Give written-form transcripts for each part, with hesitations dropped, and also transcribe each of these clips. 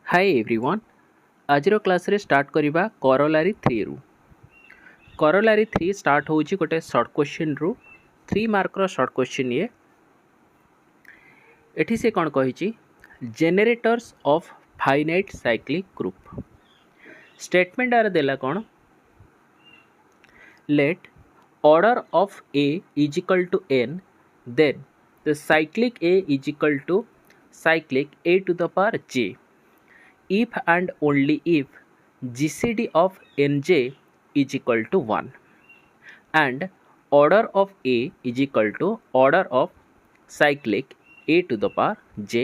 Hi everyone. आज class रे start करिबा करोलारी 3 रु। करोलारी 3 स्टार्ट होउची गोटे शॉर्ट क्वेश्चन रु 3 मार्क रो शॉर्ट क्वेश्चन ये। एठी से कोन कहिची generators of finite cyclic group. Statement आर देला कोन let order of a is equal to n then the cyclic a is equal to cyclic a to the power j if and only if GCD of nj is equal to 1 and order of A is equal to order of cyclic A to the power j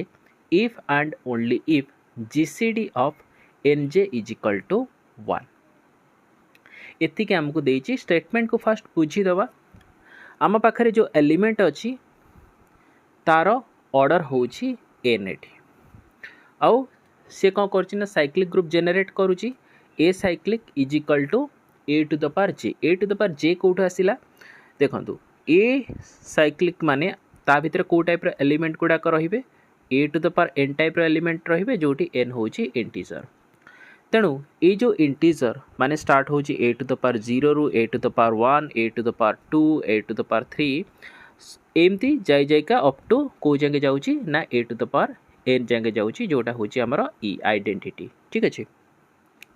if and only if GCD of nj is equal to 1। एति के हमको देइछि statement को fast बुझी दबा। आम पाखरे जो element अछि तार ऑर्डर होछि n एठी आउ से कौन कर साइक्लिक ग्रुप जेनेट करुच्ची a cyclic is equal to a to the power j. A to the power j कौट आसला देखु ए साइक्लिक माने ता भितर कौ टाइप एलिमेंट गुड़ाक रे a to the power n type element रे जो एन हूँ इंटीजर। तेणु ये जो इंटीजर माने स्टार्ट हो ए टू द पावर 0 रु a to the power 1 a to the power 2 a to the power 3 एमती जाइका अप टू कौ जाए जाऊँगी ना a to the power n जाए जाऊँगी जोटा हूँ आमर ई आइडेंटिटी। ठीक अच्छे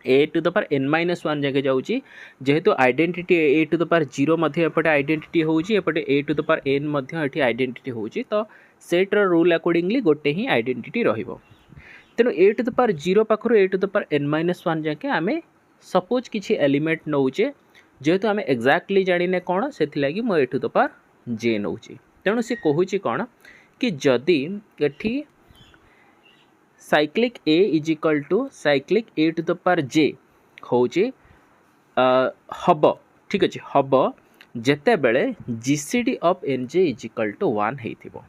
a to the power n minus 1 जाए जाऊँगी जेहेतु identity a to the power 0 एपटे आइडेंटिटी होपटे a to the power n identity हो तो सेट्र रूल अकॉर्डिंगली गोटे ही आइडेंटिटी रहिबो। तेणु ए टू द पावर 0 पाखु a to the power n minus 1 जाके आम सपोज किसी एलिमेंट नौचे जेहेतु आम एक्जाक्टली जाने कौन से a to the power j नौचे। तेणु सी कहूँ कौन कि जदि एठी cyclic a is equal to cyclic a to the power j हूँ हम ठीक अच्छे हम जिते बड़े GCD of n j is equal to 1 हो।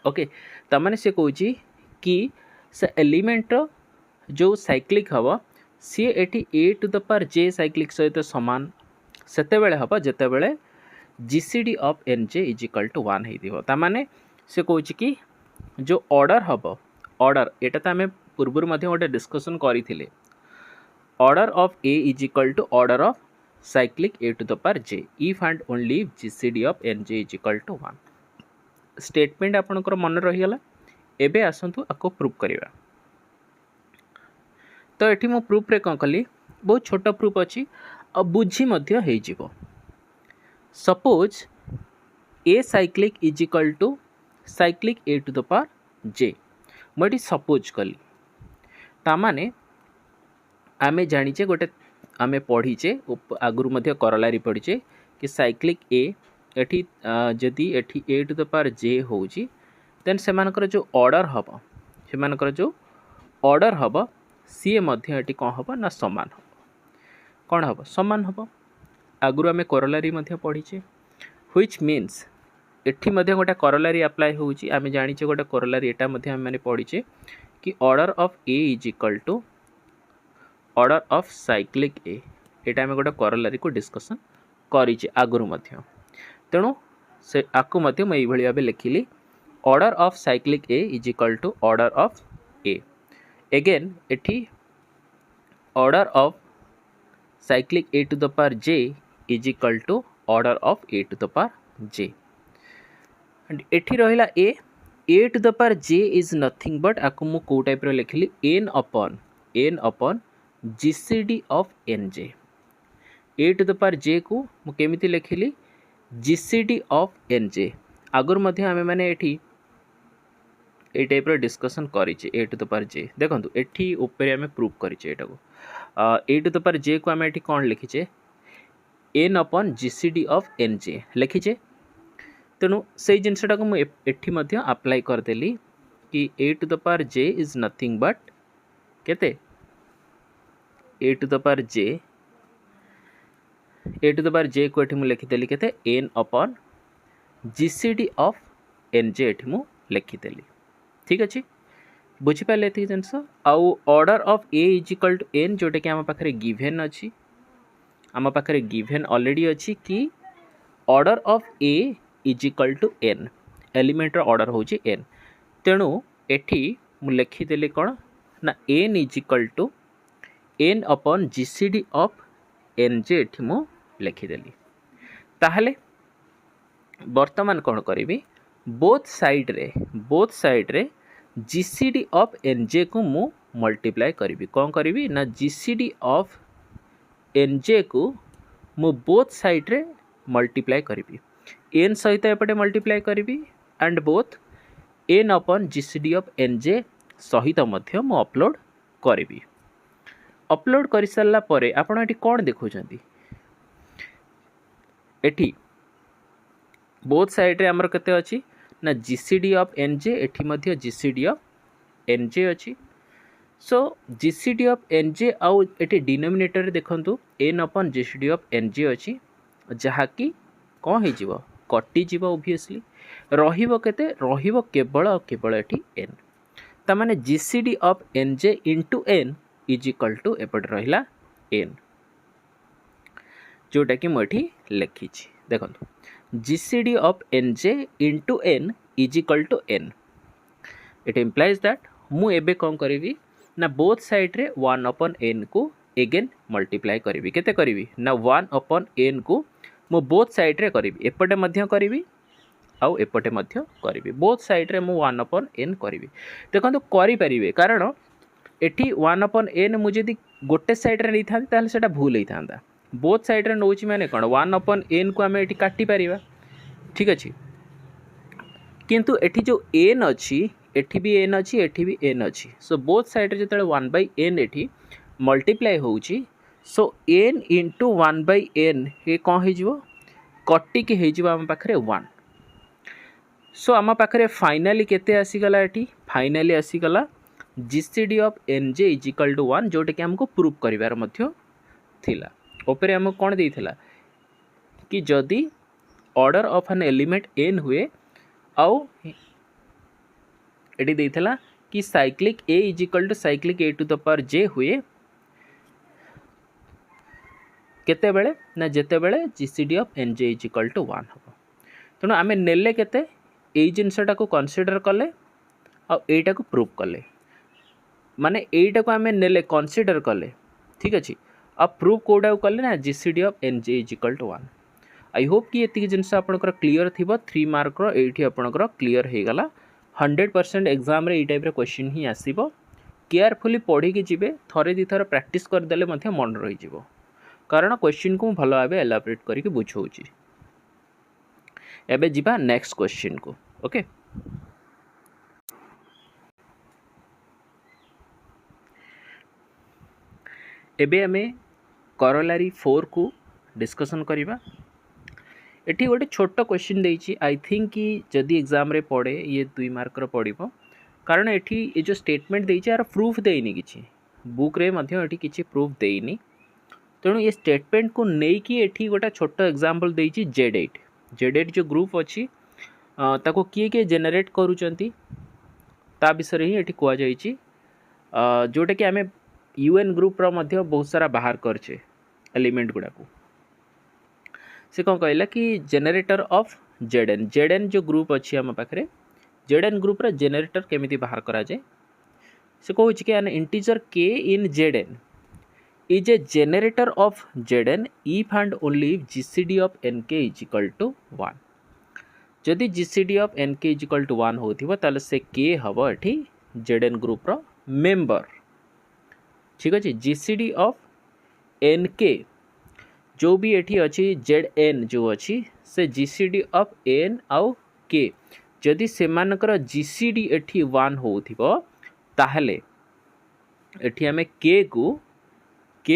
ओके तमाने से कहूँ कि से एलिमेंट जो साइक्लिक हम सी एटी a to the power j cyclic सहित सामान सेते बेले हम जिते बड़े GCD of n j is equal to 1 हो। तमाने से कहूँ कि जो ऑर्डर हम ऑर्डर एटा तो आम पूर्व गोटे डिस्कसन करें order of a is equal to order of cyclic a to the power j if and only if GCD of n j is equal to 1। Statement आपनकर मन रहीगला। एबे आसंतु आको प्रूफ करिवा। तो एठी मो प्रूफ रे कौन कली बहुत छोट प्रूफ अच्छी और बुझी मध्य हो जिवो। Suppose a cyclic is equal to cyclic a to the power j मुझे सपोज कली तामाने आमे जानिचे गोटे आमे पढ़ीचे आगुरी करलारी पढ़ीचे कि साइक्लिक ए एठी जदि एठी ए टू द पावर जे होउची देन सेमानकर जो ऑर्डर हम सेमानकर जो ऑर्डर हम सी मध्य एठी कौन हम ना समान हम कौन हम समान हम आगुरी आमे करलारी मध्य पढ़ीचे व्हिच मीन्स एठी मध्य गोटे करलारी अप्लाई होउची आमे जानिचे गोटे करलारी एटा मध्य आमे माने पढ़ीचे कि order of a is equal to order of cyclic a एटा आमे गोटे करलारी को डिस्कशन करिचे आगुरु मध्य। तेणु से आकु मध्य मैं यही भाव लिखिली order of cyclic a is equal to order of a. Again एठी order of cyclic a to the power j is equal to order of a to the power j and एठी रहिला a to the power j is nothing but आकु मु को type रे लिखिली n upon GCD of n j. A to the power j को मु केमिति लिखिली जीसीडी ऑफ एन जे। आगर मध्य आमे माने एठी ए टाइप रे डिस्कशन करिचे a to the power j देखंतु एठी ऊपर आमे प्रूफ करिचे एटा को a to the power j को आमे एठी कोन लिखिचे n upon GCD of n j लिखिचे। तेणु से जिनसटा को मुझे अप्लाई करदेली कि a to the power j is nothing but केते a to the power j j को एठी मु लिखिदेली केते n upon GCD of n j एठी मु लिखिदेली। ठीक अच्छे बुझी पाले एति जिनस आउ order of a is equal to n जोटा कि आम पाखरे गिवन अच्छी आम पाखरे गिवन ऑलरेडी अच्छी कि order of a is equal to n एलिमेंटर ऑर्डर होची एन। तेणु एठी मु लिखिदेली कौन ना n is equal to n अपन जीसीडी ऑफ एन जे एठी मु लिखिदेली। ताहले वर्तमान कौन करी बोथ साइड रे जीसीडी ऑफ एन जे को मु मल्टीप्लाई करी कौन करी ना जीसीडी ऑफ एन जे को मु बोथ साइड रे मल्टीप्लाई करी एन सहित एपटे मल्टीप्लाई करी and both n upon GCD of n j सहित मध्य मु अपलोड करी। अपलोड कर सारा पर आपण एटी कौन देखुछंती एटी बोथ साइड रे हमर कते अछि ना जीसीडी ऑफ एन जे एठी मध्य जीसीडी ऑफ एन जे अछि। So GCD of n j आउ एटी डिनोमिनेटर देखंतु n upon GCD of n j अछि जहा कि कौन हे जीवो कटि जीवो ऑब्वियसली रहिबो केते रहिबो केवल एठी एन ता माने GCD of n j into n is equal to एपट रहिला एन जोटा कि मुझे लिखी देखो GCD of n j into n is equal to n it implies that मु एबे कौन करी ना बोथ साइड रे 1 अपन एन को एगेन मल्टीप्लाई करी केते करी ना 1 अपन एन को मु बोथ साइड रे करी एपटे मध्य करी आउ एपटे मध्य करी बोथ साइड रे मु 1 अपन एन करी देखो करि परिबे कारण एठी 1 अपन एन मु जदी गोटे साइड रे नहीं था ताले सेटा भूल ही था बोथ साइड रे नौची माने कोन 1 अपन एन को आमे एठी काटी परिबा ठीक अछि किंतु एठी जो एन अछि एठी भी एन अछि एठी भी एन अछि सो बोथ साइड रे जतले 1/n एठी मल्टीप्लाई होउची सो n into 1/n हे कोन हे जिवो कट्टी के हे जिवो हम पाखरे 1 सो हम पाखरे फाइनली केते आसी गला एठी फाइनली आसी गला GCD of n j is equal to 1 जोटे कि हमको प्रूफ करिवार मध्य थिला ओपरे हम कोन देइथिला कि जदी order of an element n हुए आउ एटी देइथिला कि cyclic a is equal to cyclic a to the power j हुए केते बेले ना जेते बेले GCD of n j is equal to 1 हो तेणु आमे नेले केते ए जिनसटा को कंसीडर कले आ एटा को प्रूफ कले माने एटा को आमे नेले कंसीडर कले ठीक अछि अब प्रूफ कोडा कले ना GCD of n j is equal to 1 I hope कि एति जिनस आपनकर क्लियर थिबो 3 मार्क रो एठी आपनकर क्लियर हे गला 100% एग्जाम रे ए टाइप रे क्वेश्चन ही आसीबो केयरफुली पढ़ी के जिबे थरे दी थर प्रैक्टिस कर देले मथे मन रही जिवो कारण क्वेश्चन को भलो भाबे एलाबोरेट करी के बुझौची एबे जिबा नेक्स्ट क्वेश्चन को ओके एबे हमें करोलारी 4 को डिस्कशन करिबा एठी गोटे छोट क्वेश्चन देइछि आई थिंक कि जदि एग्जाम रे पड़े ये 2 मार्क रो पड़िबो कारण एठी ये जो स्टेटमेंट देइछि यार प्रूफ देइनि किछि बुक रे मध्य एठी किछि प्रूफ देइनि तेणु ये स्टेटमेंट को नहीं कि एठी गोटे छोट एग्जांपल देइछि Z8 जो ग्रुप अछि ताको किए के जनरेट करूचंती ता विषय ही एठी कोआ जाइछि जोटा कि हमें यूएन ग्रुप रो मध्य बहुत सारा बाहर करछे एलिमेंट गुडा को से कौन कहला कि जेनेरेटर ऑफ जेडएन जो ग्रुप अच्छी आम पाखे जेडएन ग्रुप रे जेनेरेटर केमिति बाहर करा जाए से कहूँ कि n integer k in Z n is a generator of Z n if and only if GCD of n k is equal to 1 जदि GCD of n k is equal to 1 होथिबो ताले से के हबो एठी जेडएन ग्रुप रो मेंबर ठीक अछि जीसीडी ऑफ एनके जो भी एठी अच्छी जेड जो अच्छी से जीसीडी ऑफ एन आउ के जदि सेमानकर जीसीडी एठी 1 होथिबो ताहले एठी हमें के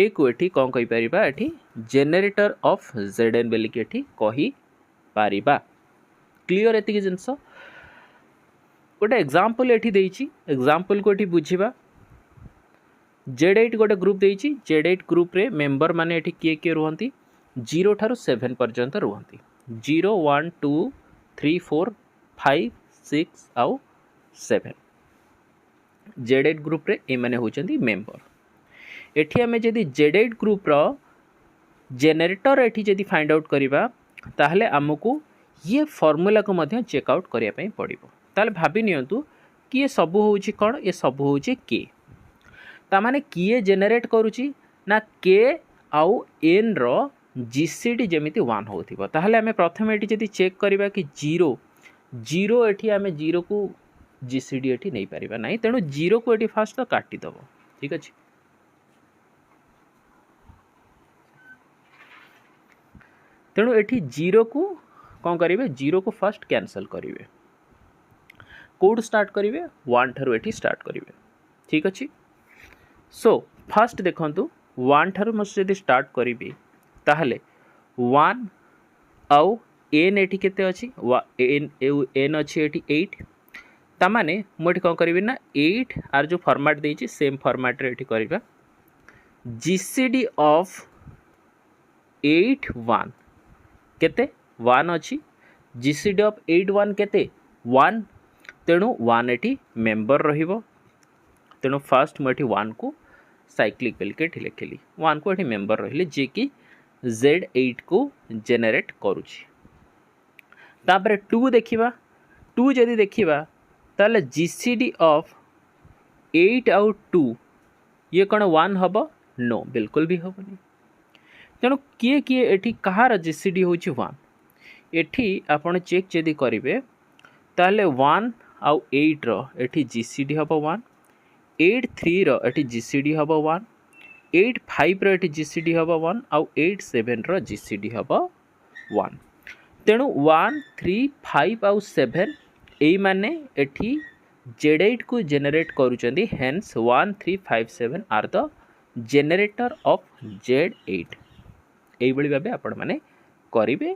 को एठी कौन कहि परिबा एठी जेनेरेटर ऑफ जेडएन बेली के एठी कहि पारिबा क्लियर एति जिंस गोटे एग्जांपल एठी देइछि एग्जांपल को एठी बुझिबा Z8 गोटे ग्रुप देइछि Z8 ग्रुप रे मेंबर माने एठी के रुहंती 0 ठारू 7 पर्यंत रुहंती 0 1 2 3 4 5 6 आउ 7 Z8 ग्रुप रे ए माने होचंती मेंबर एठी हमें जदि Z8 ग्रुप रो जेनेरेटर एठी जदि फाइंड आउट करिबा ताहले हमकु ये फार्मूला को मध्य चेक आउट करिया पई पड़िबो ताले भाबी नियंतु कि ये सब होउछि कोन ये सब होउछि के तामाने किए जेनेरेट करुची ना के आउ एन रो जीसीडी जमिति 1 होथिबो ताहले आमे प्रथम एठी जदि चेक करिबा कि 0 एठी आमे 0 को जीसीडी एठी नहीं पारिबा नाही तेणु 0 को एठी फास्ट तो काटी दबो ठीक अछि। तेणु एठी 0 को कौन करेंगे 0 को फर्स्ट कैंसल करेंगे कोड स्टार्ट करेंगे 1 ठारू एठी स्टार्ट करेंगे ठीक अच्छे। सो फर्स्ट देखंतु 1 ठारू मस यदि स्टार्ट करी ताहले 1 आउ एन एठी केते अछि एन अछि एठी 8 तामाने मोठी कौन करी ना 8 आर जो फॉर्मेट देछि सेम फॉर्मेट रे एठी करबा जीसीडी ऑफ 8 1 केते 1 अछि जीसीडी ऑफ 8 1 केते 1 तेणु 1 एठी मेंबर रहिबो तेणु फास्ट मठी 1 को साइक्लिक बेलकेट लिखिली 1 को एठी मेंबर रहिले जे कि Z8 को जेनेरेट करूची। तापर 2 देखिबा 2 जदि देखिबा ताले जीसीडी ऑफ 8 आउट 2 ये कौन 1 हबो नो बिल्कुल भी हबनी तेणु किए किए एठी कहार जीसीडी होची 1 एठी आपण चेक जदि करिवे ताले 1 आउ 8 रो एठी जीसीडी हबो 1 8 3 रो एठी जीसीडी हबो 1 8 5 रो एठी जीसीडी हबो 1 आउ 8 7 रो जीसीडी हबो 1 तेणु 1 3 5 आउ 7 एई माने एठी Z8 को जेनेरेट करूचंदी hence 1 3 5 7 are the generator of Z8 एई बळी भाबे आपण माने करिवे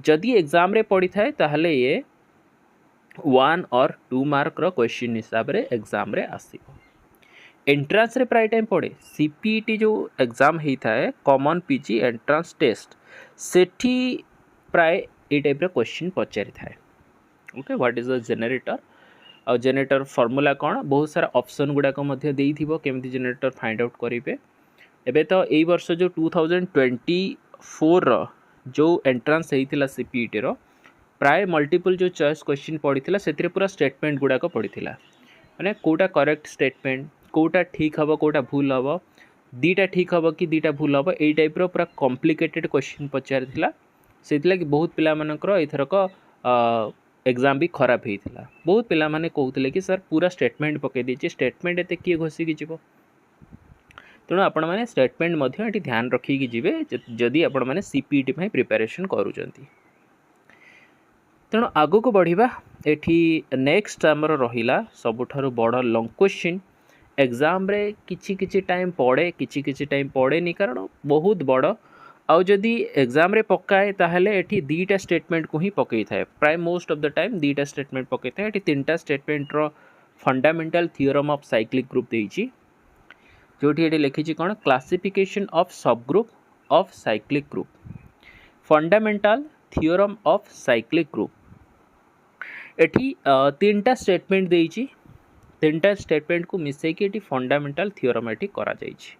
जदि एग्जाम रे पड़ी थाए ताहले ये 1 और 2 मार्क रो क्वेश्चन हिसाब रे एग्जाम रे आसीबो। एंट्रांस रे प्राय टाइम पड़े सीपीटी जो एग्जाम होता है कॉमन पीजी एंट्रांस टेस्ट सेठी प्राय ए टाइप रे क्वेश्चन पचारि थाए okay what is the generator और जेनेरेटर फॉर्मूला कौन बहुत सारा ऑप्शन गुडा को मध्य देई थिबो केमती जेनेरेटर फाइंड आउट करिवे एबे तो एई वर्ष जो 2024 रो जो एंट्रांस हेइतिला सीपीटी रो प्राय मल्टीपल जो चॉइस क्वेश्चन पड़ीथिला सेतिरे पूरा स्टेटमेंट गुडा को पड़ीथिला माने कोटा करेक्ट स्टेटमेंट कोटा ठीक हबो कोटा भूल हबो दीटा ठीक हबो कि दीटा भूल हबो एई टाइप रो पूरा कॉम्प्लिकेटेड क्वेश्चन पचारिथिला सेतिला कि बहुत पिला मानकर एथरक एग्जाम भी खराब हेइथिला बहुत पिला माने कहउथिले कि सर पूरा स्टेटमेंट पके दिछि स्टेटमेंट एते किए घोसी कि जिवो तेणु आपण माने स्टेटमेंट मध्य एटी ध्यान रखी कि जिवे जदि आपण माने सीपीटी में प्रिपरेशन करूचंती। तेणु आगो को बढ़िबा एठी नेक्स्ट हमर रहिला सबुठारु बड़ लॉन्ग क्वेश्चन एग्जाम रे किछि किछि टाइम पड़े किछि टाइम पड़े नहीं कारण बहुत बड़ आउ जदि एग्जाम रे पकाए ताहले एठी दीटा स्टेटमेंट को ही पकई थाए प्राय मोस्ट ऑफ द टाइम दीटा स्टेटमेंट पकई थाए एठी तीनटा स्टेटमेंट रो fundamental theorem of cyclic group देइची जोठी एठी लिखिची कोन classification of subgroup of cyclic group fundamental theorem of cyclic group एठी तीनटा स्टेटमेंट देइची तीनटा स्टेटमेंट को मिसई कि फंडामेंटल थ्योरम एठी करा जाइछि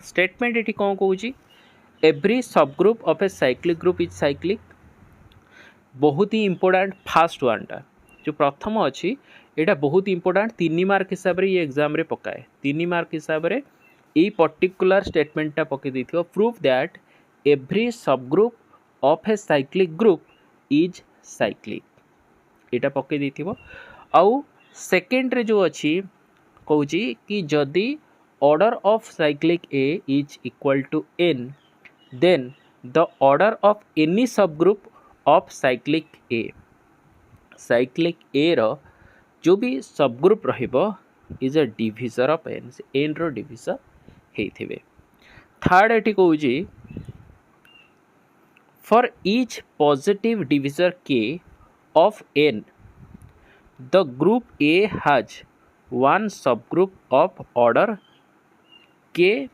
स्टेटमेंट एठी कौन कहूची every subgroup of a cyclic group is cyclic बहुत ही इंपोर्टेंट फास्ट वन टा जो प्रथम अच्छी एटा बहुत इंपोर्टेंट 3 मार्क हिसाब रे ये एग्जाम रे पकाए 3 मार्क हिसाब रे ए पर्टिकुलर स्टेटमेंट टा पके दिथियो proof that every subgroup of a cyclic group is cyclic एटा पके दिथियो आउ सेकेंड रे जो अच्छी कहूची कि जदि order of cyclic a is equal to n then the order of any subgroup of cyclic a रो जो भी सब ग्रुप रहिबो is a divisor of n रो डिविजर हेथिबे। थर्ड एटी कहूची for each positive divisor k of n the group A has one subgroup of order k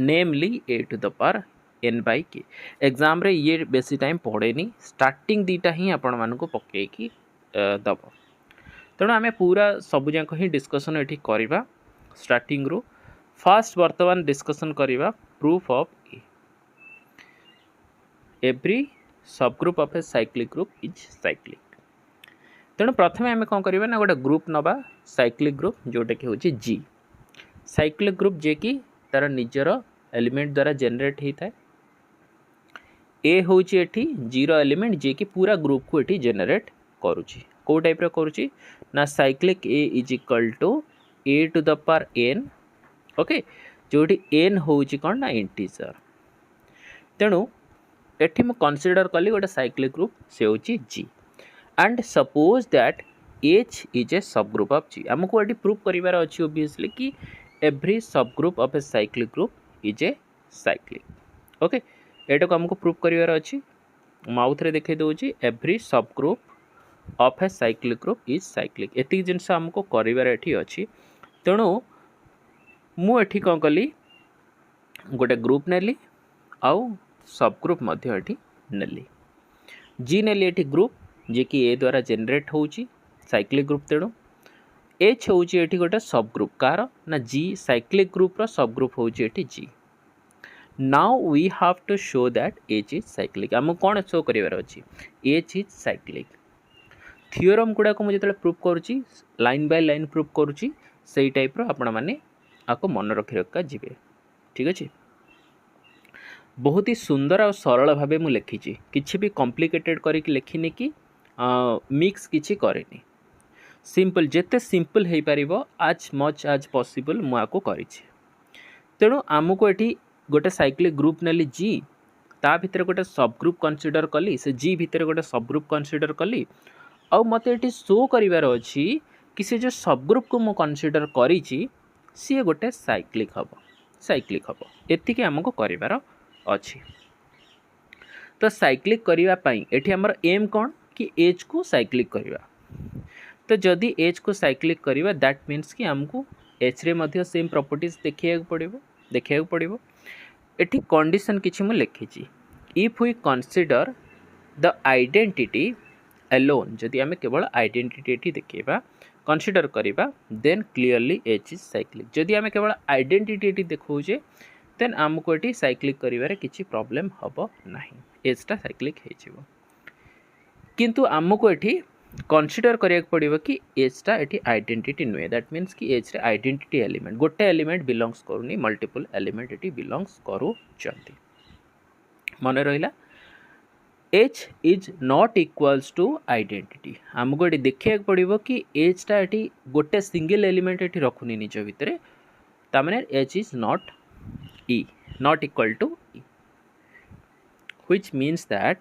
namely a to the power n by k exam रे ये बेसी time पड़े नहीं starting दीटा ही आपण मान को पके कि दब तेणु आम पूरा सबुजाक ही डिस्कसन ये करवा स्टार्टिंग रू फास्ट वर्तमान डिस्कसन करवा proof of every subgroup of a cyclic group is cyclic तेणु प्रथम आम कौन करवा ना गोटे ग्रुप नवा साइक्लिक ग्रुप जोटा कि हूँ जी साइक्लिक ग्रुप जे कि तार निजर एलिमेंट द्वारा जेनरेट होता है ए हूँ एटी जीरो एलिमेंट जे कि पूरा ग्रुप को एटी जेनरेट करुच्ची कौ टाइप करुच्ची ना cyclic a is equal to a to the power n okay जोटी एन हूँ कौन ना इंटीजर तेणु एटी मु कंसीडर कली गोटे साइक्लिक ग्रुप से हूँ G and suppose that H is a subgroup of जी आमको ये प्रूव करार अच्छी ओबियसली कि every subgroup of a cyclic group is a cyclic okay एटा को आमको प्रूव करार अच्छी माउथ रे देखे दूसरी every subgroup of a cyclic group is cyclic एतिक जिनस आमको करार एठी अच्छी तेणु मुझे कौन कली गोटे ग्रुप नेली आउ सब ग्रुप मध्य एठी नेली जी नेली एठी ग्रुप जे कि ए द्वारा जेनरेट होउची साइक्लिक ग्रुप तेणु एच होउची एठी गोटे सब ग्रुप कार ना जी साइक्लिक ग्रुप रो सब ग्रुप होउची एठी G now we have to show that H is cyclic आम कौन शो करार अच्छी एच इज साइक्लिक थियोरम गुड़ा को मुझे प्रूव करुच्ची लाइन बाय लाइन प्रूव करुच्ची से टाइप आपण मैंने आपको मन रखी रखा जी ठीक अच्छे बहुत ही सुंदर और सरल भाव मुझे लिखी किसी भी कॉम्प्लिकेटेड करके लिखिनी कि मिक्स किसी करेनी सिंपल जिते सिंपल हो पार आज मच आज पॉसिबल मुझे करी तेणु आमको ये गोटे साइक्लिक ग्रुप नेली जी ता भितर गोटे सब ग्रुप कंसीडर कली से जी भितर गोटे सब ग्रुप कंसीडर कली आउ मते ये शो करार अच्छी कि से जो सब ग्रुप को मु कंसीडर करी सी गोटे साइक्लिक हम एतिके आमको करार अच्छी तो साइक्लिक करने ये आमर एम कौन कि एच को साइक्लिक करवा तो जदि एच को साइक्लिक करवा दैट मीन्स कि आमको एच रे मध्य सेम प्रॉपर्टीज देखा पड़ो एठी कंडीशन किछि मु लिखी if we consider the identity alone जदि आम केवल आइडेंटिटी एठी देखा कंसीडर करवा then clearly H is cyclic जदि आम केवल आइडेंटिटी एठी देखौजे देन आमको ये साइक्लिक करिवारे किसी प्रॉब्लम हम ना एचटा साइक्लिक हो किंतु आमको ये कंसीडर करिया पड़ो कि एचटा ये आइडेंटिटी नुहे दैट मीन्स कि एच रे आइडेंटिटी एलिमेंट गोटे एलिमेंट बिलोंग्स करूनी मल्टीपल एलिमेंट ये बिलोंग्स करुचंती मन रहा H is not equals to identity आमको ये देखा पड़ो कि एचटा ये गोटे सिंगल एलिमेंट ये रखुनी निज भितर तामाने H is not E not equal to E which means that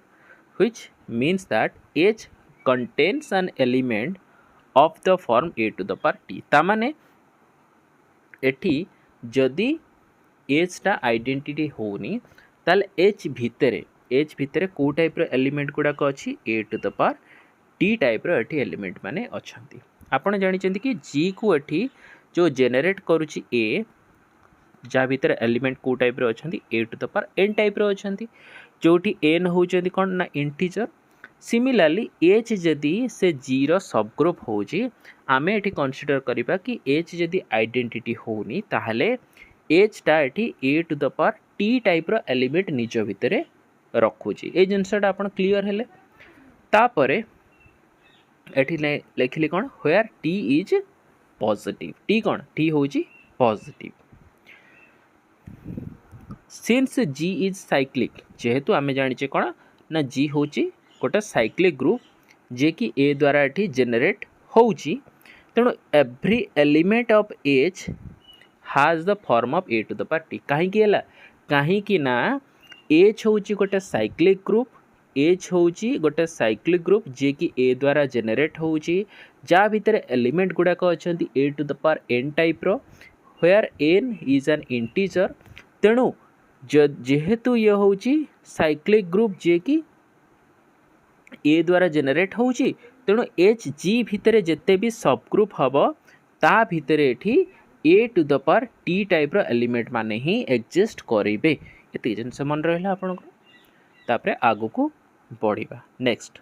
H contains an element of the form A to the power T तामाने एठी जदि H टा आइडेंटिटी होनी ताल H भितरे को टाइप रो एलिमेंट गुड़ाक अच्छी A to the power T type रो एठी एलिमेंट माने अछंती आपण जानि चंदी कि G को एठी जो जेनरेट करूची A जहाँ भीतर एलिमेंट को टाइप अच्छा a to the power n type अच्छा जोटी एन होती कौन ना इंटीजर सिमिलारली एच जदि से जीरो सब ग्रुप हो आमे एठी कंसीडर करबा कि एच जदि आइडेंटिटी होनी ताहले एच टा एठी a to the power t type रो एलिमेंट निज भितर रखुची ए जिनसटा आपण क्लियर हेले तापरे एठी लिखिली कौन where t is positive t कौन टी होची positive since G is cyclic जेहेतु आम जाने कौन ना जी हूँ गोटे साइक्लिक ग्रुप जे कि ए द्वारा ये जेनरेट होची तेणु every element of H has the form of a to the power t कहीं ना एच हूँ गोटे साइक्लिक ग्रुप एच हूँ गोटे साइक्लिक ग्रुप जे कि ए द्वारा जेनरेट होची जा भितर एलिमेंट गुड़ाक अच्छा a to the power n type रो where n is an integer तेणु जेहेतु ये हूँ साइक्लिक ग्रुप जे कि ए द्वारा जेनरेट होची तेणु एच जी भितर जिते भी सब ग्रुप हम ता भितर एठी a to the power t type रो एलिमेंट माने ही एग्जिस्ट करेंगे ये जिनस मन रहा आपंकर आगु को बढ़ा नेक्स्ट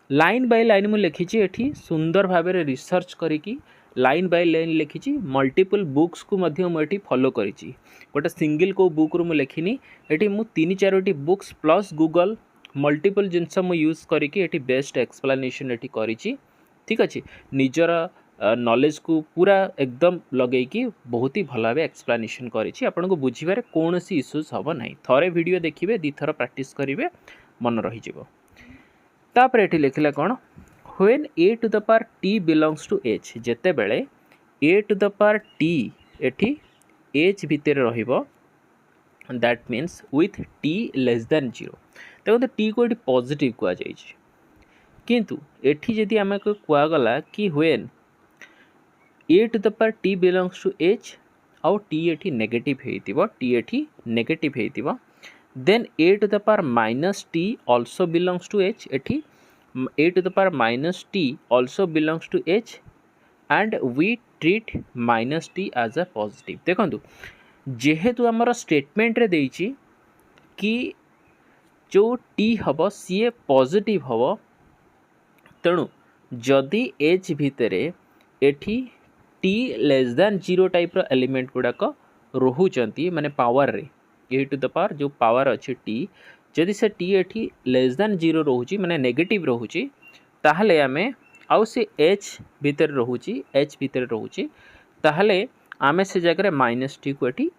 लाइन बाय लाइन मुझे लिखी एठी सुंदर भाव रिसर्च करी लाइन बाय लाइन लिखी मल्टीपल बुक्स को मुझे फॉलो करी गोटे सिंगल को बुक रू लिखिनी ये मु 3-4 बुक्स प्लस गूगल मल्टीपल जिनस मु यूज करके एटी बेस्ट एक्सप्लेनेशन एटी करिछि ठीक अछि निजर नॉलेज को पूरा एकदम लगे कि बहुत ही भल भाव एक्सप्लेनेशन करिछि आपन को बुझिबारे कोनोसी इश्यूज हबो नाही थरे वीडियो देखिबे दी थर प्रैक्टिस करिवे मन रहि जिवो तापर एटी लिखला कोन when a to the power t belongs to h जेते बेले a to the power t एठी h भितर रहिबो that means with t less than 0 देखो t को एठी पॉजिटिव कुआ जाय छै किंतु एठी जदि हमें को कुआ गला कि when a to the power t belongs to h आउ t एठी नेगेटिव हेतिबो t एठी negative हेतिबो then a to the power minus t also belongs to h एठी a to the power minus t also belongs to h and we treat minus t as a positive देखंतु जेहेतु हमर statement रे देइछि कि जो t हबो सी positive हबो तेणु जदि h भितरे एठी t लेस देन 0 टाइप रो एलिमेंट गुडाक रहुचंती माने पावर रे a to the power जो पावर अछि t जदि से टी एठी लेस देन 0 रहुची माने नेगेटिव रहुची ताहले आमे आउ से h भीतर रहुची h भीतर रहुची ताहले आमे से जगह माइनस टी को एठी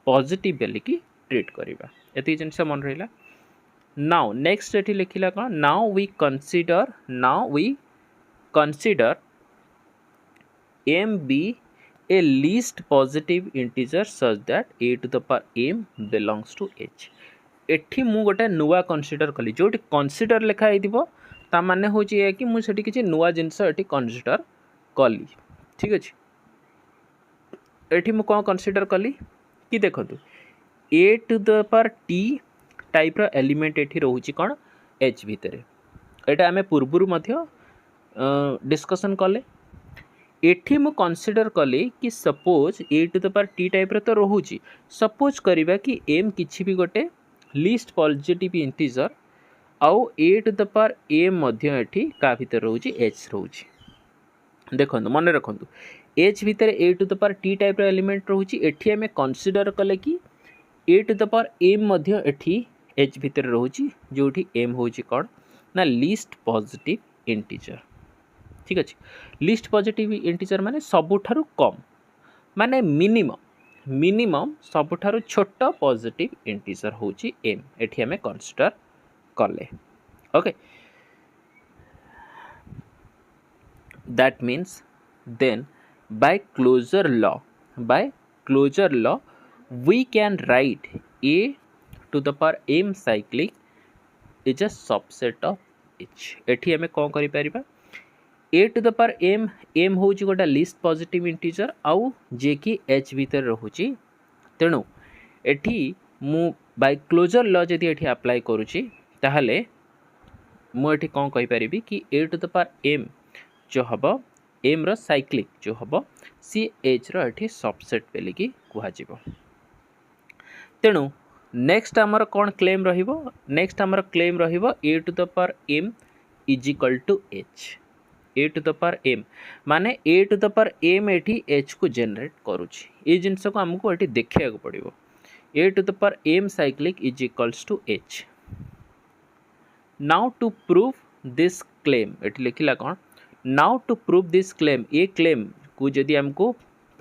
पॉजिटिव बेली की ट्रीट करिबा एती जिंस मन रहिला नाउ नेक्स्ट एठी लिखिला कोन now we consider m be a least positive integer such that a to the power m belongs to h एठी मु गोटे नुआ कंसीडर कली जोटी कंसीडर लिखा हेतिबो ता माने होची ए कि मु सेठी किछि नुआ जिंस एठी कंसीडर कली ठीक अछि एठी मु कोन कंसीडर कली कि देखंतु a to the power t type रो एलिमेंट एठी रहूची कोन h भितरे एटा हमें पूर्वरु मध्य डिस्कशन कले एठी मु कंसीडर कली कि suppose a to the power t type रो तो रहूची सपोज करिबा कि m किछि भी गोटे लीस्ट पॉजिटिव इंटीजर आउ a to the power a मध्य एठी का भीतर रहउची h रहउची देखंतु मन रखंतु h भीतर a to the power t type रो एलिमेंट रहउची एठी हमें कंसीडर कले कि a to the power m मध्य एठी h भीतर रहउची जोठी m होउची कोन ना लीस्ट पॉजिटिव इंटीजर ठीक अछि लीस्ट पॉजिटिव इंटीजर माने सबुठारु कम माने मिनिमम सबुठारु छोट पॉजिटिव इंटीजर होची m एठी हमें कंसीडर कले okay that means then by closure law we can write a to the power m cyclic is a subset of h एठी हमें कोन करि परिबा a to the power m होची गोटा लीस्ट पॉजिटिव इंटीजर आउ जे कि h भीतर रहूची तेणु एठी मु बाय क्लोजर लॉ जदि एठी अप्लाई करूची ताहले मु एठी कोन कहि परिबी कि a to the power m जो हबो m रो साइक्लिक जो हबो सी h रो एठी सबसेट बेली की कुहा जिवो तेणु नेक्स्ट हमर कोन क्लेम रहिबो नेक्स्ट हमर क्लेम रहिबो a to the power m is equal to h a to the power m माने a to the power m एठी h को जनरेट करूची ए जिंस को हमको एठी देखिया को पड़िबो a to the power m cyclic is equals to h now to prove this claim एठी लिखिला कोन now to prove this claim A claim को जदि हमको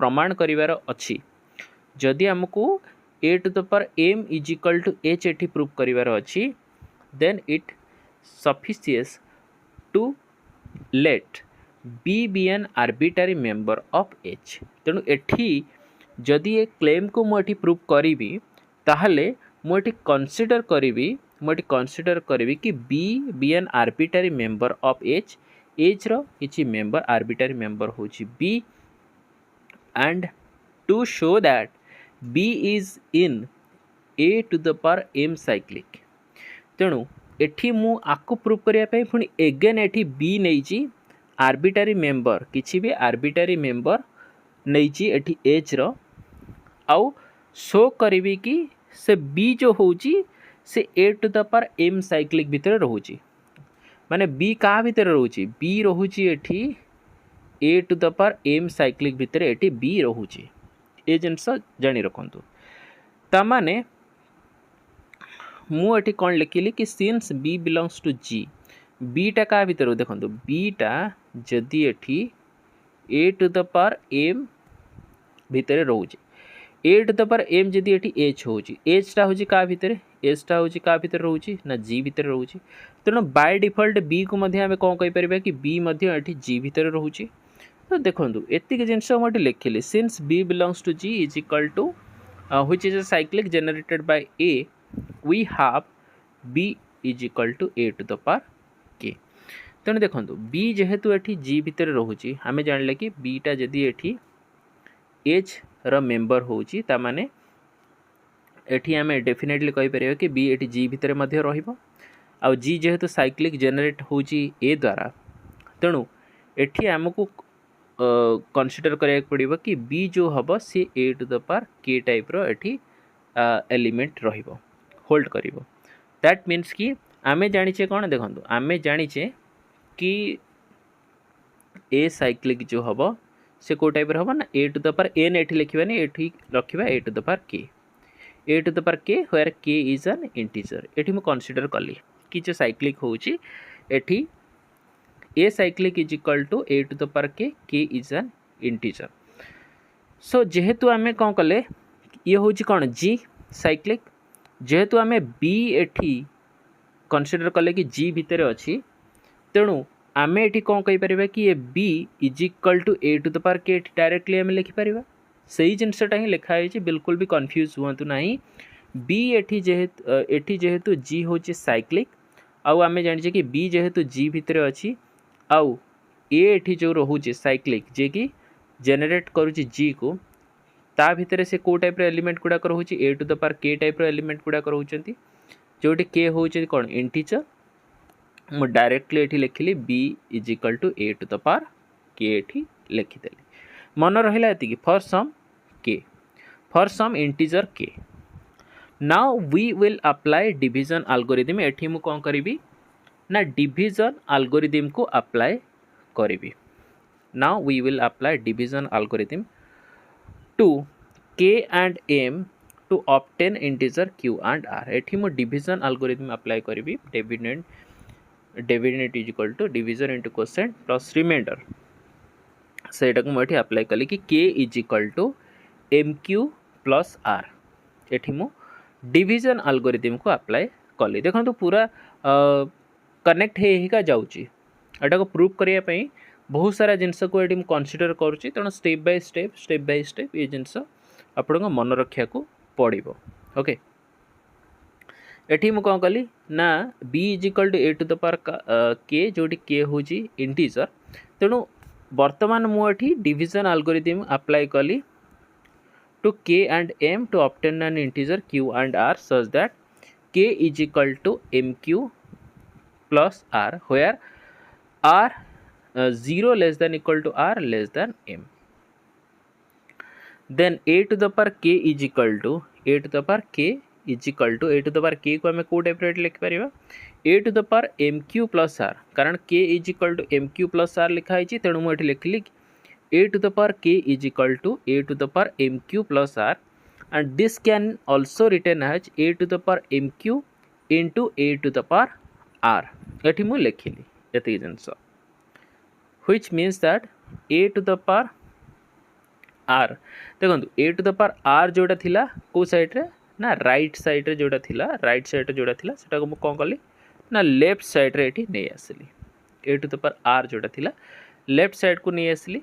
प्रमाण करिवार अछि जदि हमको a to the power m is equal to h एठी प्रूव करिवार अछि then it suffices to let b be an arbitrary member of h तेणु एठी जदि ए क्लेम को मु एठी प्रूव करिवि ताहले मु एठी कंसीडर करिवि कि b be an arbitrary member of h h रो किछि मेंबर आर्बिट्ररी मेंबर होछि b and to show that b is in a to the power m cyclic तेणु एठी मु आकु प्रूव करिया पई पुनी अगेन एठी b नैची आर्बिट्ररी मेंबर किछि भी आर्बिट्ररी मेंबर नैची एठी h रो आउ शो करिवि कि से b जो होची से a to the power m cyclic भीतर रहूची माने b का भीतर रहूची b रहूची एठी a to the power m cyclic भीतर एठी b रहूची ए जिंस जानि रखंतु ता माने मुझे कौन लिखिली कि since b belongs to G, बीटा क्या भितर देखो बीटा जदि एठी a to the power m भितर रोचे, a to the power m जदि एठी एच होची, एचटा होची का भितर, एचटा होची का भितर रोची ना जी भितर रोची। तेणु बाय डिफॉल्ट बी को मध्य आमे कौन कहि परिबा कि बी मध्य एठी जी भितर रोची। तो देखंतु एतिक जिनस मोटे लिखिली since b belongs to G is equal to which is a cyclic generated by a, we have b is equal to a to the power k. तेणु देखंतु बी जेहेतु एठी जी भितर रोची, आमे जानले कि बीटा जदि एठी एच र मेंबर होची ता माने एठी आमे डेफिनेटली कहि परिबा कि बी एठी जी भितर मध्य रहिबो। आ जी जेहेतु साइक्लिक जनरेट होची ए द्वारा, तेणु एठी आमको कंसीडर करिया पड़िबो कि बी जो हबो सी ए to the power k type रो एठी एलिमेंट रहिबो, होल्ड करिबो। दैट मीन्स कि आमे जानिचे कोन देखंतु, आमे जानिचे कि ए साइक्लिक जो हबो से को टाइप हबो ना a to the power n एठी लिखिबानी, एठी रखिबा a to the power k, a to the power k where k is an integer. एठी मु कंसीडर कली कि जो साइक्लिक होची एठी a cyclic is equal to a to the power k is an integer. So जेहेतु आमे कौन कले ये होची कौन जी साइक्लिक, जेहेतु आमे बी एठी कंसीडर कले कि जी भितर अच्छी, तेणु आमे एठी कौन कहि परिबा कि ये b is equal to a to the power k directly आमे लिखि परिबा। सही जिनसटा ही लिखा है, बिल्कुल भी कन्फ्यूज हुआ नहीं। बी एठी जेहेतु जी होची साइक्लिक, आउ आमे जानिचे कि बी जेहेतु जी भितर अच्छी, आउ ए एठी जो रोचे साइक्लिक जे कि जेनेरेट करुची जी को, ता भितर से को टाइप एलिमेंट गुड़ाक रोचे a to the power k type element गुड़ाक रोचंती, जोटी के होचे कौन इंटीजर। मु डायरेक्टली एठी लिखिली b is equal to a to the power k एठी लिखिदेली। मन रहिला एतिकी for some k, for some integer k. Now we will apply division algorithm. एठी मु कोन करिवि ना डिवीजन एल्गोरिथम को अप्लाई करिवि। Now we will apply division algorithm to k and m to obtain integer q and r. एठी मु division algorithm apply करिवि। Dividend is equal to division into quotient plus remainder, सेटा को मुझे apply कली कि k is equal to m q plus r. एठी मु डिवीजन एल्गोरिथम को अप्लाई कली। देखो तो पूरा कनेक्ट होगा जाऊँगी। एटा को प्रूव करने पे बहुत सारा जिनस को ये कंसीडर करुँची, तेणु स्टेप बाय स्टेप ये जिनस आपण मन रखा को पड़ो। ओके, एठी मु कौन कली ना b is equal to a to the power k, जोटी के हूँ इंटीजर। तेणु वर्तमान मुझे डिवीजन एल्गोरिथम अप्लाई कली to k and m to obtain an integer q and r such that k is equal to m q plus r, where r 0 less than equal to r less than m. Then a to the power k is equal to a to the power k is equal to a to the power k को हमें को type लिख परिबा a to the power mq plus r, कारण k is equal to mq plus r लिखा है, तेणु मुझे लिखली a to the power k is equal to a to the power mq plus r, and this can also written as a to the power mq into a to the power r। एठी मु लिखिली एति जिनस, which means that a to the power r। देखो a to the power r जोटा थिला को side रे ना right side रे जोटा थिला, राइट साइड रे जोटा थिला सेटा को मु कोन कली ना लेफ्ट साइड रे एठी नै आसली। a to the power r जोटा थिला लेफ्ट साइड को नै आसली,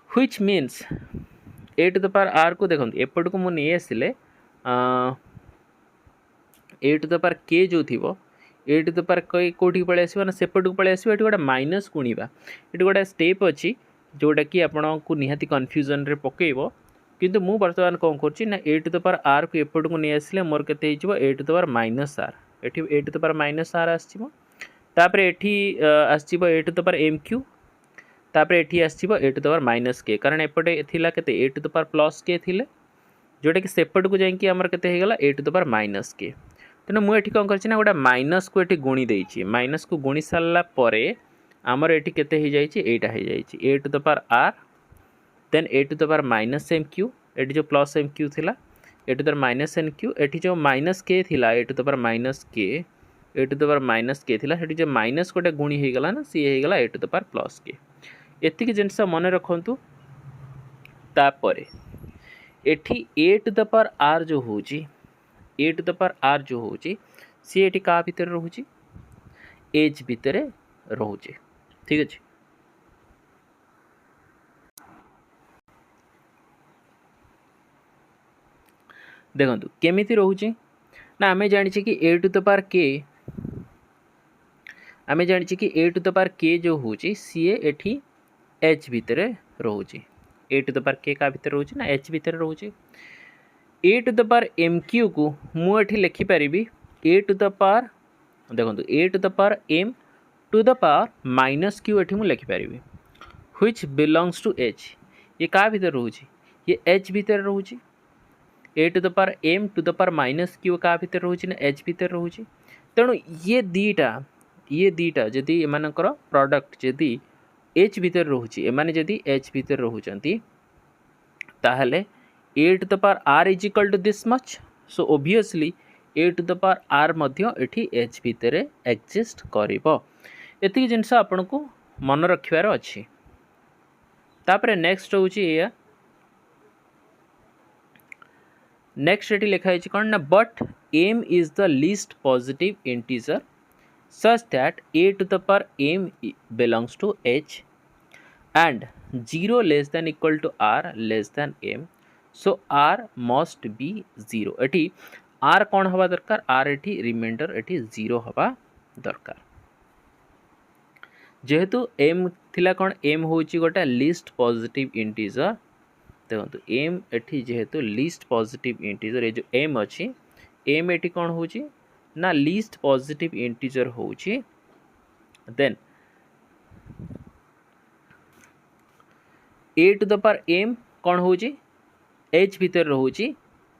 which means a to the power r को देखो एपट को मु नै आसिले a to the power k जो थिबो ए टू द पावर कौटी पलि आसो ना सेपट को पलि आसो। ये गोटे माइनस गुणा, ये गोटे स्टेप अच्छी जोटा कि आपन को निहाती कन्फ्यूजन रे पकेइबो, किंतु मु वर्तमान कौन करछि ना a to the power r को एपट को नै आसिले मोर केते हिजबो a to the power minus r. एठी a to the power minus r आछिबो, तापरे एठी आछिबो a to the power m q, तापरे एठी आछिबो a to the power minus k, कारण एपटे थिला केते a to the power plus k थिले, जोटा कि सेपट को जाई कि हमर केते हेगला ए टू द पावर माइनस के। तेणु मुझे कौन कर गोटे माइनस को ये गुणी देछि, माइनस को गुणी सारा आमर ये केते हो जाइए एटा हो जाइए a to the power r, then a to the power minus m q, ये जो प्लस एम क्यू थिला a to the power minus n q एटी जो माइनस के थिला a to the power minus k a to the power minus k थिला सेठी जो minus गोटे गुणी हो गला ना सी हो गला ए टू द पावर प्लस के एतिक जिनस मन रखंतु तापरे एठी a to the power are जो होची ए टू द पावर आर जो होची सी एटी का भीतर रहूची एच भीतर रहूची ठीक अछि देखंतु केमिति रहूची ना आमे जानिछि कि ए टू द पावर के आमे जानिछि कि ए टू द पावर के जो होची सी एठी एच भीतर रहूची a to the power k का भीतर रहूची ना एच भीतर रहूची a to the power m q को मु एठी लिखि परिबी ए टू द पावर देखंतु a to the power m to the power minus q एठी मु लिखि परिबी व्हिच बिलोंग्स टू एच ये का भीतर रहूची ये एच भीतर रहूची a to the power m to the power minus q का भीतर रहूची ना एच भीतर रहूची तेणु ये दीटा जदि एमानकर प्रोडक्ट जदि एच भीतर रहूची एमाने जदि एच भीतर रहउचंती ताहले a to the power r is equal to this much so obviously a to the power r मध्य एठी एच भीतर एक्जिस्ट करिवो एतिक जिनस आपन को मन रखिवार अछि तापरे नेक्स्ट होउची या नेक्स्ट एटी लिखा है कौन ना but m is the least positive integer such that a to the power m belongs to H and 0 less than equal to r less than m so r must be 0 एटी r कौन हवा दरकार are eighty reminder eighty 0 हवा दरकार जेहेतु M थिला कौन M होची गोटा लीस्ट पॉजिटिव इंटीजर देखो एम एठी जेहेतु लीस्ट पॉजिटिव इंटीजर ये जो एम अच्छी एम एठी कौन होची ना लीस्ट पॉजिटिव इंटीजर होची then a to the power m कौन होची एच भीतर रहूची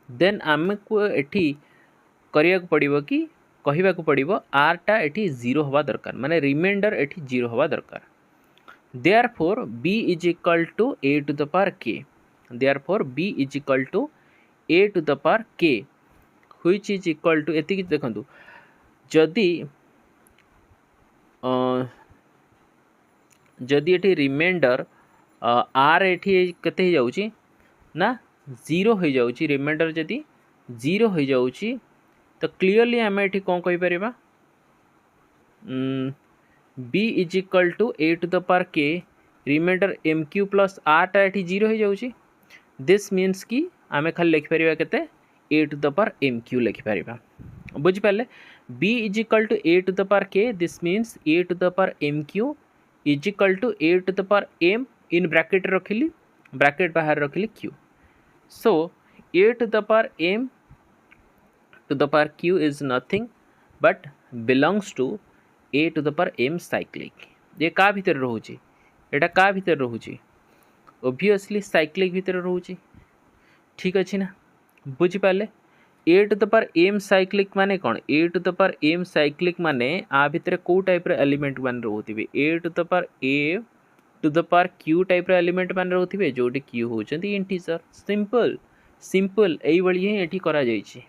देन आमको एठी करिया को पड़िबो कि कहिबा को पड़िबो आर टा एठी 0 हवा दरकार माने रिमाइंडर एठी 0 हवा दरकार therefore b is equal to a to the power k therefore b is equal to a to the power k which is equal to एति देखंतु जदि जदि एठी रिमाइंडर आर एठी केते हो जाउची ना 0 हो जाउची रिमाइंडर जदि 0 हो जाउची तो क्लियरली आमे एठी कोन कहि परिबा b is equal to a to the power k remainder mq plus r टा एठी 0 हो जाउची दिस मीन्स कि आम खाली लिखिपर k a to the power m q लिखिपर बुझिपारे b is equal to a to the power k this means a to the power m q is equal to a to the power m in bracket रखिली bracket बाहर रखिली q so a to the power m to the power q is nothing but belongs to a to the power m cyclic ये का भीतर रोचे एटा का भीतर रोचे ओब्वियसली साइक्लिक भीतर रोचे ठीक अच्छे ना बुझिपारे a to the power m cyclic माने कौन a to the power m cyclic माने आ भितर को टाइप रे एलिमेंट मान रोथिबे a to the power a to the power q type रे एलिमेंट मान रोथिबे जोटी क्यू होचंती इंटीजर सिंपल सिंपल एई बळी ही एठी करा जाईछि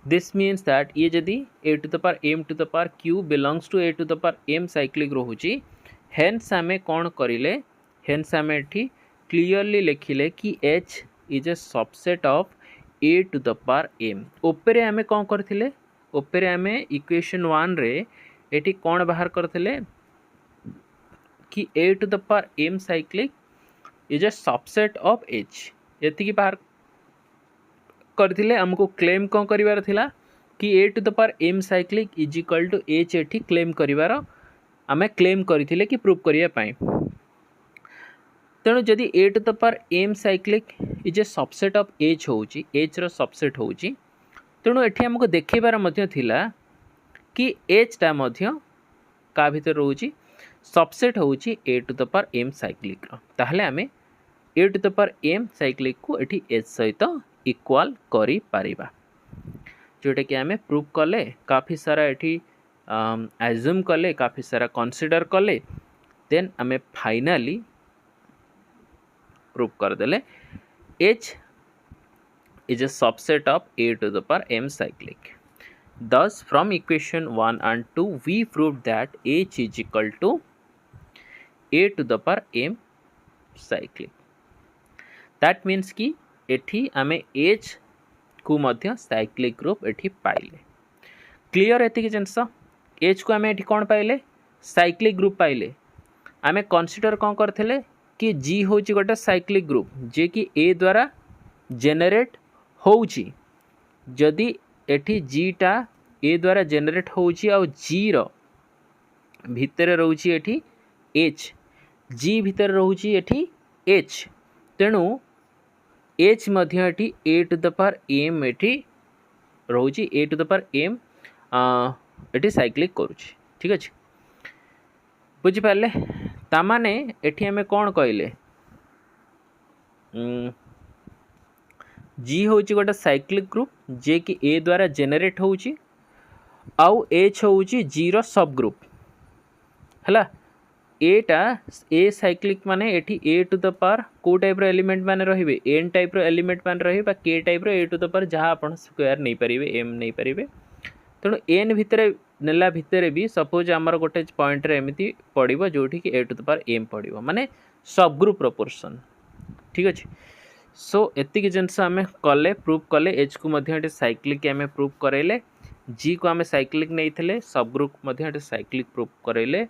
दिस मीन्स दैट ये जदी a to the power m to the power q belongs to a to the power m cyclic रोहुची हेन्स आमे कौन करिले हेन्स आमे एठी क्लियरली लिखिले कि h is a subset of a to the power m ओपरे आमे कौन करथिले ओपरे आमे इक्वेशन 1 रे एठी कौन बाहर करथिले कि a to the power m cyclic is a subset of h एति की बाहर करथिले हमको क्लेम कौन करिवार थिला कि a to the power m cyclic is equal to h एठी क्लेम करिवार आमे क्लेम करथिले कि प्रूव करिया पाई तेणु जदि a to the power m cyclic is a subset of H होउची एच रो सबसेट होउची तेणु एठी हमको देखैबार मध्य थिला कि एच टा मध्य का भीतर रहउची सबसेट होउची a to the power m cyclic रो ताहले आमे a to the power m cyclic को एठी एच सहित इक्वल करि पारिबा जोटा कि आमे प्रूव कले काफी सारा एठी एज्यूम कले काफ़ी सारा कंसीडर कले देन आमे फाइनली प्रूव करदेले H is a subset of A to the power m cyclic. Thus, from equation 1 and 2, we proved that H is equal to A to the power m cyclic. That means कि एठी आमे H को मध्य cyclic group एठी पाइले. Clear एतिक जिनस H को आमे एठी कोन पाइले cyclic group पाइले. आमे कंसीडर कोन करथिले कि G होची गोटे cyclic group जे कि A द्वारा जेनरेट होउची. जदि एठी G टा A द्वारा जेनरेट होउची आ G रो भितर रहउची एठी H, G भितर रहउची एठी H. तेणु H मध्य एठी A to the power m एठी रहउची A to the power m एठी साइक्लिक करूची. ठीक अछि बुझि पाले. ता माने एठी हमें कोन कहले G होची गोटे साइक्लिक ग्रुप जे कि A द्वारा जेनरेट होउची आउ H होउची G रो सब ग्रुप हला. A टा A साइक्लिक माने एठी A टू द पावर को टाइप रो एलिमेंट माने रहिबे n टाइप रो एलिमेंट माने रहिबे बा k टाइप रो A टू द पावर जहा आपण स्क्वायर नै परिबे m नै परिबे. तेणु n भितरे नेला भितरे भी सपोज आमर गोटे पॉइंट रे एमिति पड़िबो जोठी कि A to the power m पड़िबो माने सब ग्रुप प्रोपोर्शन. ठीक अछि. सो एतिक जिनस आमे कले प्रूव कले H को मध्य एटे साइक्लिक आमे प्रूव करैले G को आमे साइक्लिक नैथिले सब ग्रुप मध्य एटे साइक्लिक प्रूव करैले.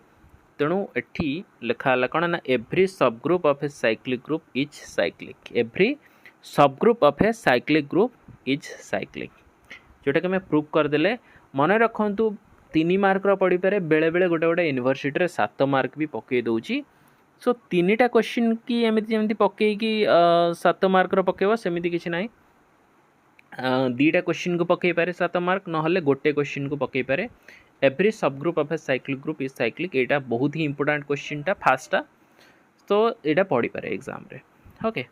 तेणु एठी लिखा हला कोन ना every subgroup of a cyclic group is cyclic. Every subgroup of a cyclic group is cyclic जोटा कि मैं प्रूव कर देले. मन रखंतु 3 मार्क रो पड़ी पारे बेले बेले गोटे गोटे यूनिवर्सिटी रे 7 मार्क भी पके दउची. सो 3टा क्वेश्चन की एमिति जेमिति पके कि 7 मार्क रो पकेबो सेमिति किछि नाही. 2टा क्वेश्चन को पके पारे 7 मार्क न हले गोटे क्वेश्चन को पके पारे. Every subgroup of a cyclic group is cyclic. एटा बहुत ही इंपोर्टेंट क्वेश्चन टा फास्टा तो एटा पढ़ी पारे एग्जाम रे. ओके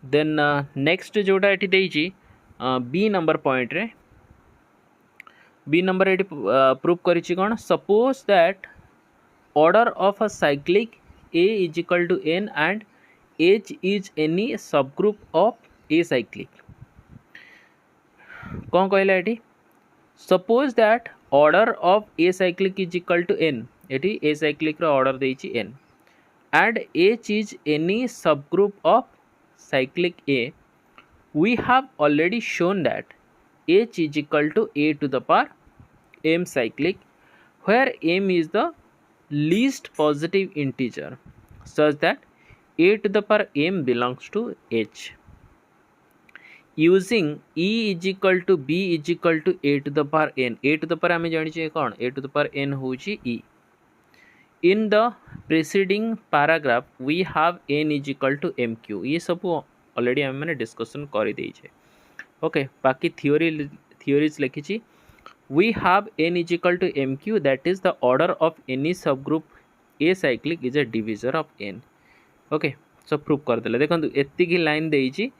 देन नेक्स्ट जोटा एठी देइची बी नंबर पॉइंट रे बी नंबर एठी प्रूव करिछि कोन suppose that order of a cyclic A is equal to n and H is any subgroup of A cyclic. कौन कहला एठी suppose that order of A cyclic is equal to n. एठी A cyclic रो order देइछि n and H is any subgroup of cyclic A. We have already shown that H is equal to A to the power m cyclic where m is the least positive integer such that A to the power m belongs to H. Using E is equal to B is equal to A to the power n. A to the power आमे जानि छै कोन A to the power n होउची E. In the preceding paragraph we have n is equal to mq. ये सब already आमे माने discussion करि दै छै. ओके बाकी थियोरीज लिखी छी. We have n is equal to mq that is the order of any subgroup A cyclic is a divisor of n. Okay so prove कर देले. देखंतु एत्ती की लाइन देई छी.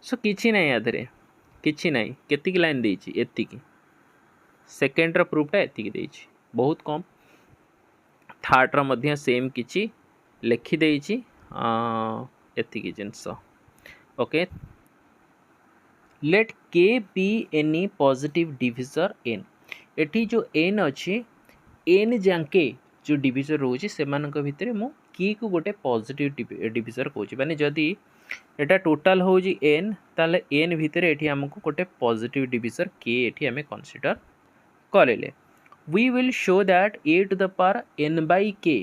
सो किछि नै आधरे किछि नै केत्ती की लाइन देई छी एत्ती की सेकंड रो प्रूफटा एत्ती की देई छी बहुत कम. थर्ड रो मध्य सेम किछि लिखि देई छी एत्ती की जिंस. Okay let k be any positive divisor n. एठी जो n अछि n जांके जो डिविजर रोची से मानक भितरे मु k को गोटे पॉजिटिव डिविजर कहूची माने जदी एटा टोटल होजी n ताले n भितरे एठी हमको गोटे पॉजिटिव डिविजर k एठी हमें कंसीडर करेले. We will show that A to the power n by k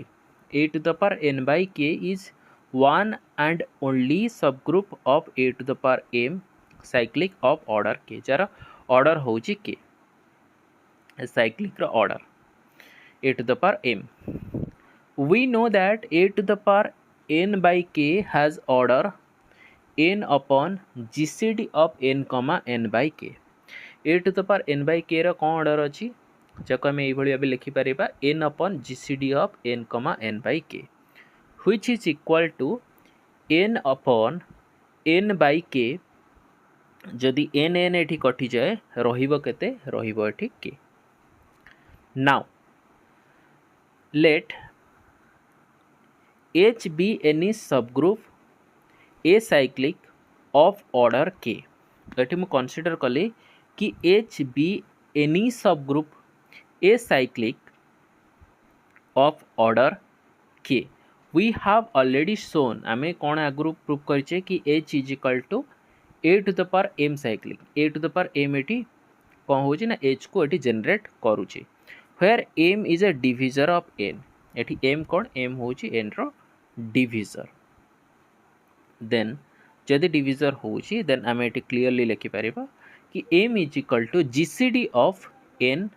A to the power n by k is one and only subgroup of A to the power m cyclic of order k. जार order होची k cyclic रो order A to the power m. We know that A to the power n by k has order n upon GCD of n comma n by k. A to the power n by k रो कौन order अछि जको हमें एई भली लिखि परिबा n upon GCD of n comma n by k which is equal to n upon n by k. जदि n n एठी कटि जाए रहिबो केते रहिबो एठी k. Now let H be any subgroup a cyclic of order k ये मुझे कन्सिडर कली कि H be any subgroup a cyclic of order k we have already shown आम कौन आगु प्रूव करें कि H is equal to a to the power m cyclic a to the power m ये कौन हो ना एच को ये जेनेट करुचे where m is a divisor of n ये एम कौन एम हूँ एन रो डिविजर देन जदि डिविजर होची देन आम ये क्लीयरली लिखिपर कि m is equal to GCD of n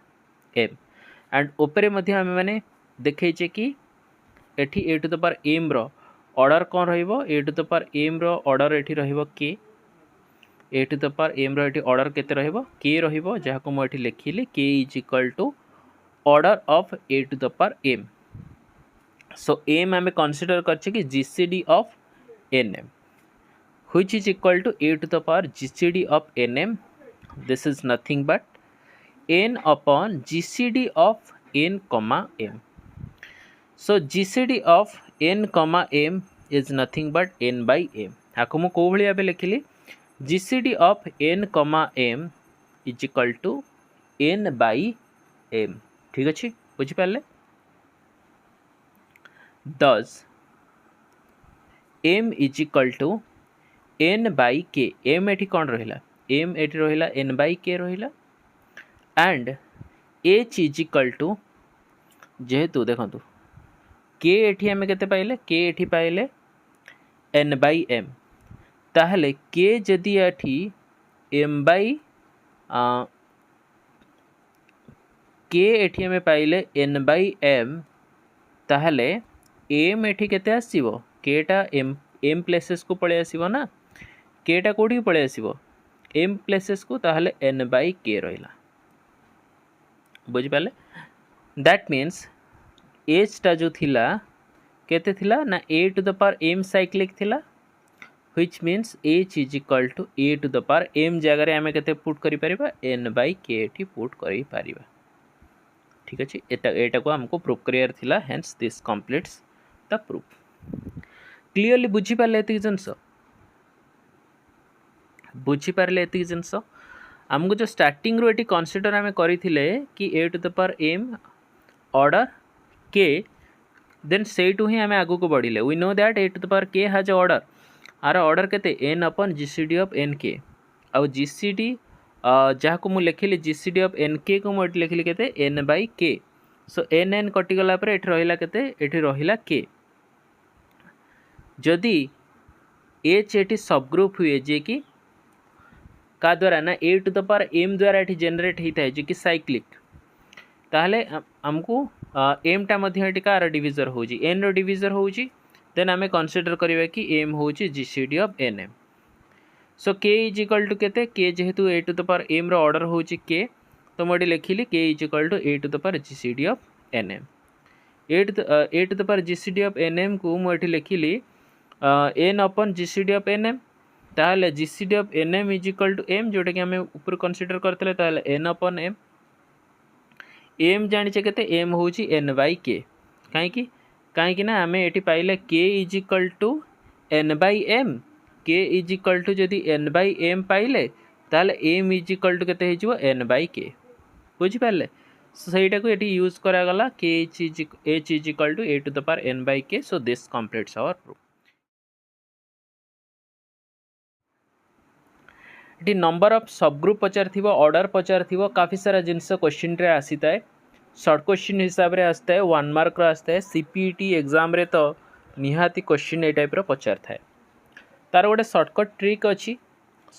m and उपरे मध्य आम मैंने देखा कि एटी a to the power m रो ऑर्डर कौन रहिबो a to the power m रो ऑर्डर एटी रहिबो k a to the power m रो एटी ऑर्डर केते रहिबो के रहिबो जहाँ को मुझे लिखिली k is equal to order of a to the power m so m आम कन्सिडर करछे कि GCD of n m which is equal to a to the power gcd of nm this is nothing but n upon gcd of n comma m so gcd of n comma m is nothing but n by m आपको मु को भली भाबे लिखिली gcd of n comma m is equal to n by m ठीक अछि बुझि पाले thus m is equal to n by k m एटी कौन रहिला एम एटी रहिला एन बाई के रहिला and H is equal to जेहेतु देखंतु के एठी आमे केते पाइले के एठी पाइले एन बाई एम ताहले के जदि एठी एम बाई के एठी आमे पाइले एन बाई एम ताहले एम एठी केते आसीबो केटा एम एम प्लेसेस को पळे आसीबो ना केटा कोठी पळे आसीबो एम प्लेसेस को ताहले एन बाई के रहिला बुझि पाले दैट मीन्स एच टा जो थिला केते थिला ना a to the power m cyclic थिला which means H is equal to a to the power m जगह रे हमें केते पुट करि परिबा एन बाई के एठी पुट करि परिबा ठीक अछि एटा को हमको प्रूफ करियर थिला hence this completes the proof clearly बुझी पारे ये जिनस बुझीपारे ये जिनस आमको जो स्टार्टिंग रो ये कन्सिडर आम करें कि a to the power m order k then से ही आम आगू को बढ़िले we know that a to the power k has order आर ऑर्डर केते n upon GCD of n k आउ जीसीडी जहाँ को मुझे लिखिली जीसीडी ऑफ एन के को मुझे लिखिली केते N by k so N N कटिगला पर एठी रहिला केते एठी रहिला के जदि एच एटी सबग्रुप हुए जे कि का द्वारा ना a to the power m द्वारा एटी जेनरेट होता है जे कि साइक्लिक ताहले हमको एम टा मध्य एटी कार डिविजर होजी एन रो डिविजर होजी देन आमे कंसीडर करिवे कि एम होजी GCD of n m so k is equal to केते के जेहेतु a to the power m रो ऑर्डर होजी के तो मोडी लिखिली k is equal to a to the power GCD of n m a to the power GCD of n m को मोडी लिखिली n upon GCD of n m ताहले GCD of n m is equal to m जोटा कि आम ऊपर कंसीडर करते ताहले एन अपन एम एम जानिचे केते एम होची एन बाई के कहीं ना आम ये पाइले k is equal to n by m k is equal to जदि एन बाई एम पाइले ताहले एम इज इक्वल टू केते हो एन बाई के बुझी पारे सहीटा को ये यूज करागला के H is equal to a to the power n by k so this completes our proof ये नंबर ऑफ सबग्रुप पचार थी ऑर्डर पचार थी काफ़ी सारा जिनस क्वेश्चन रे आसी थाए शॉर्ट क्वेश्चन हिसाब रे आसता है 1 मार्क रो आसता है सीपीटी एग्जाम रे तो निहाती क्वेश्चन ए टाइप रो पचार थाए तार गोटे शॉर्टकट ट्रिक अच्छी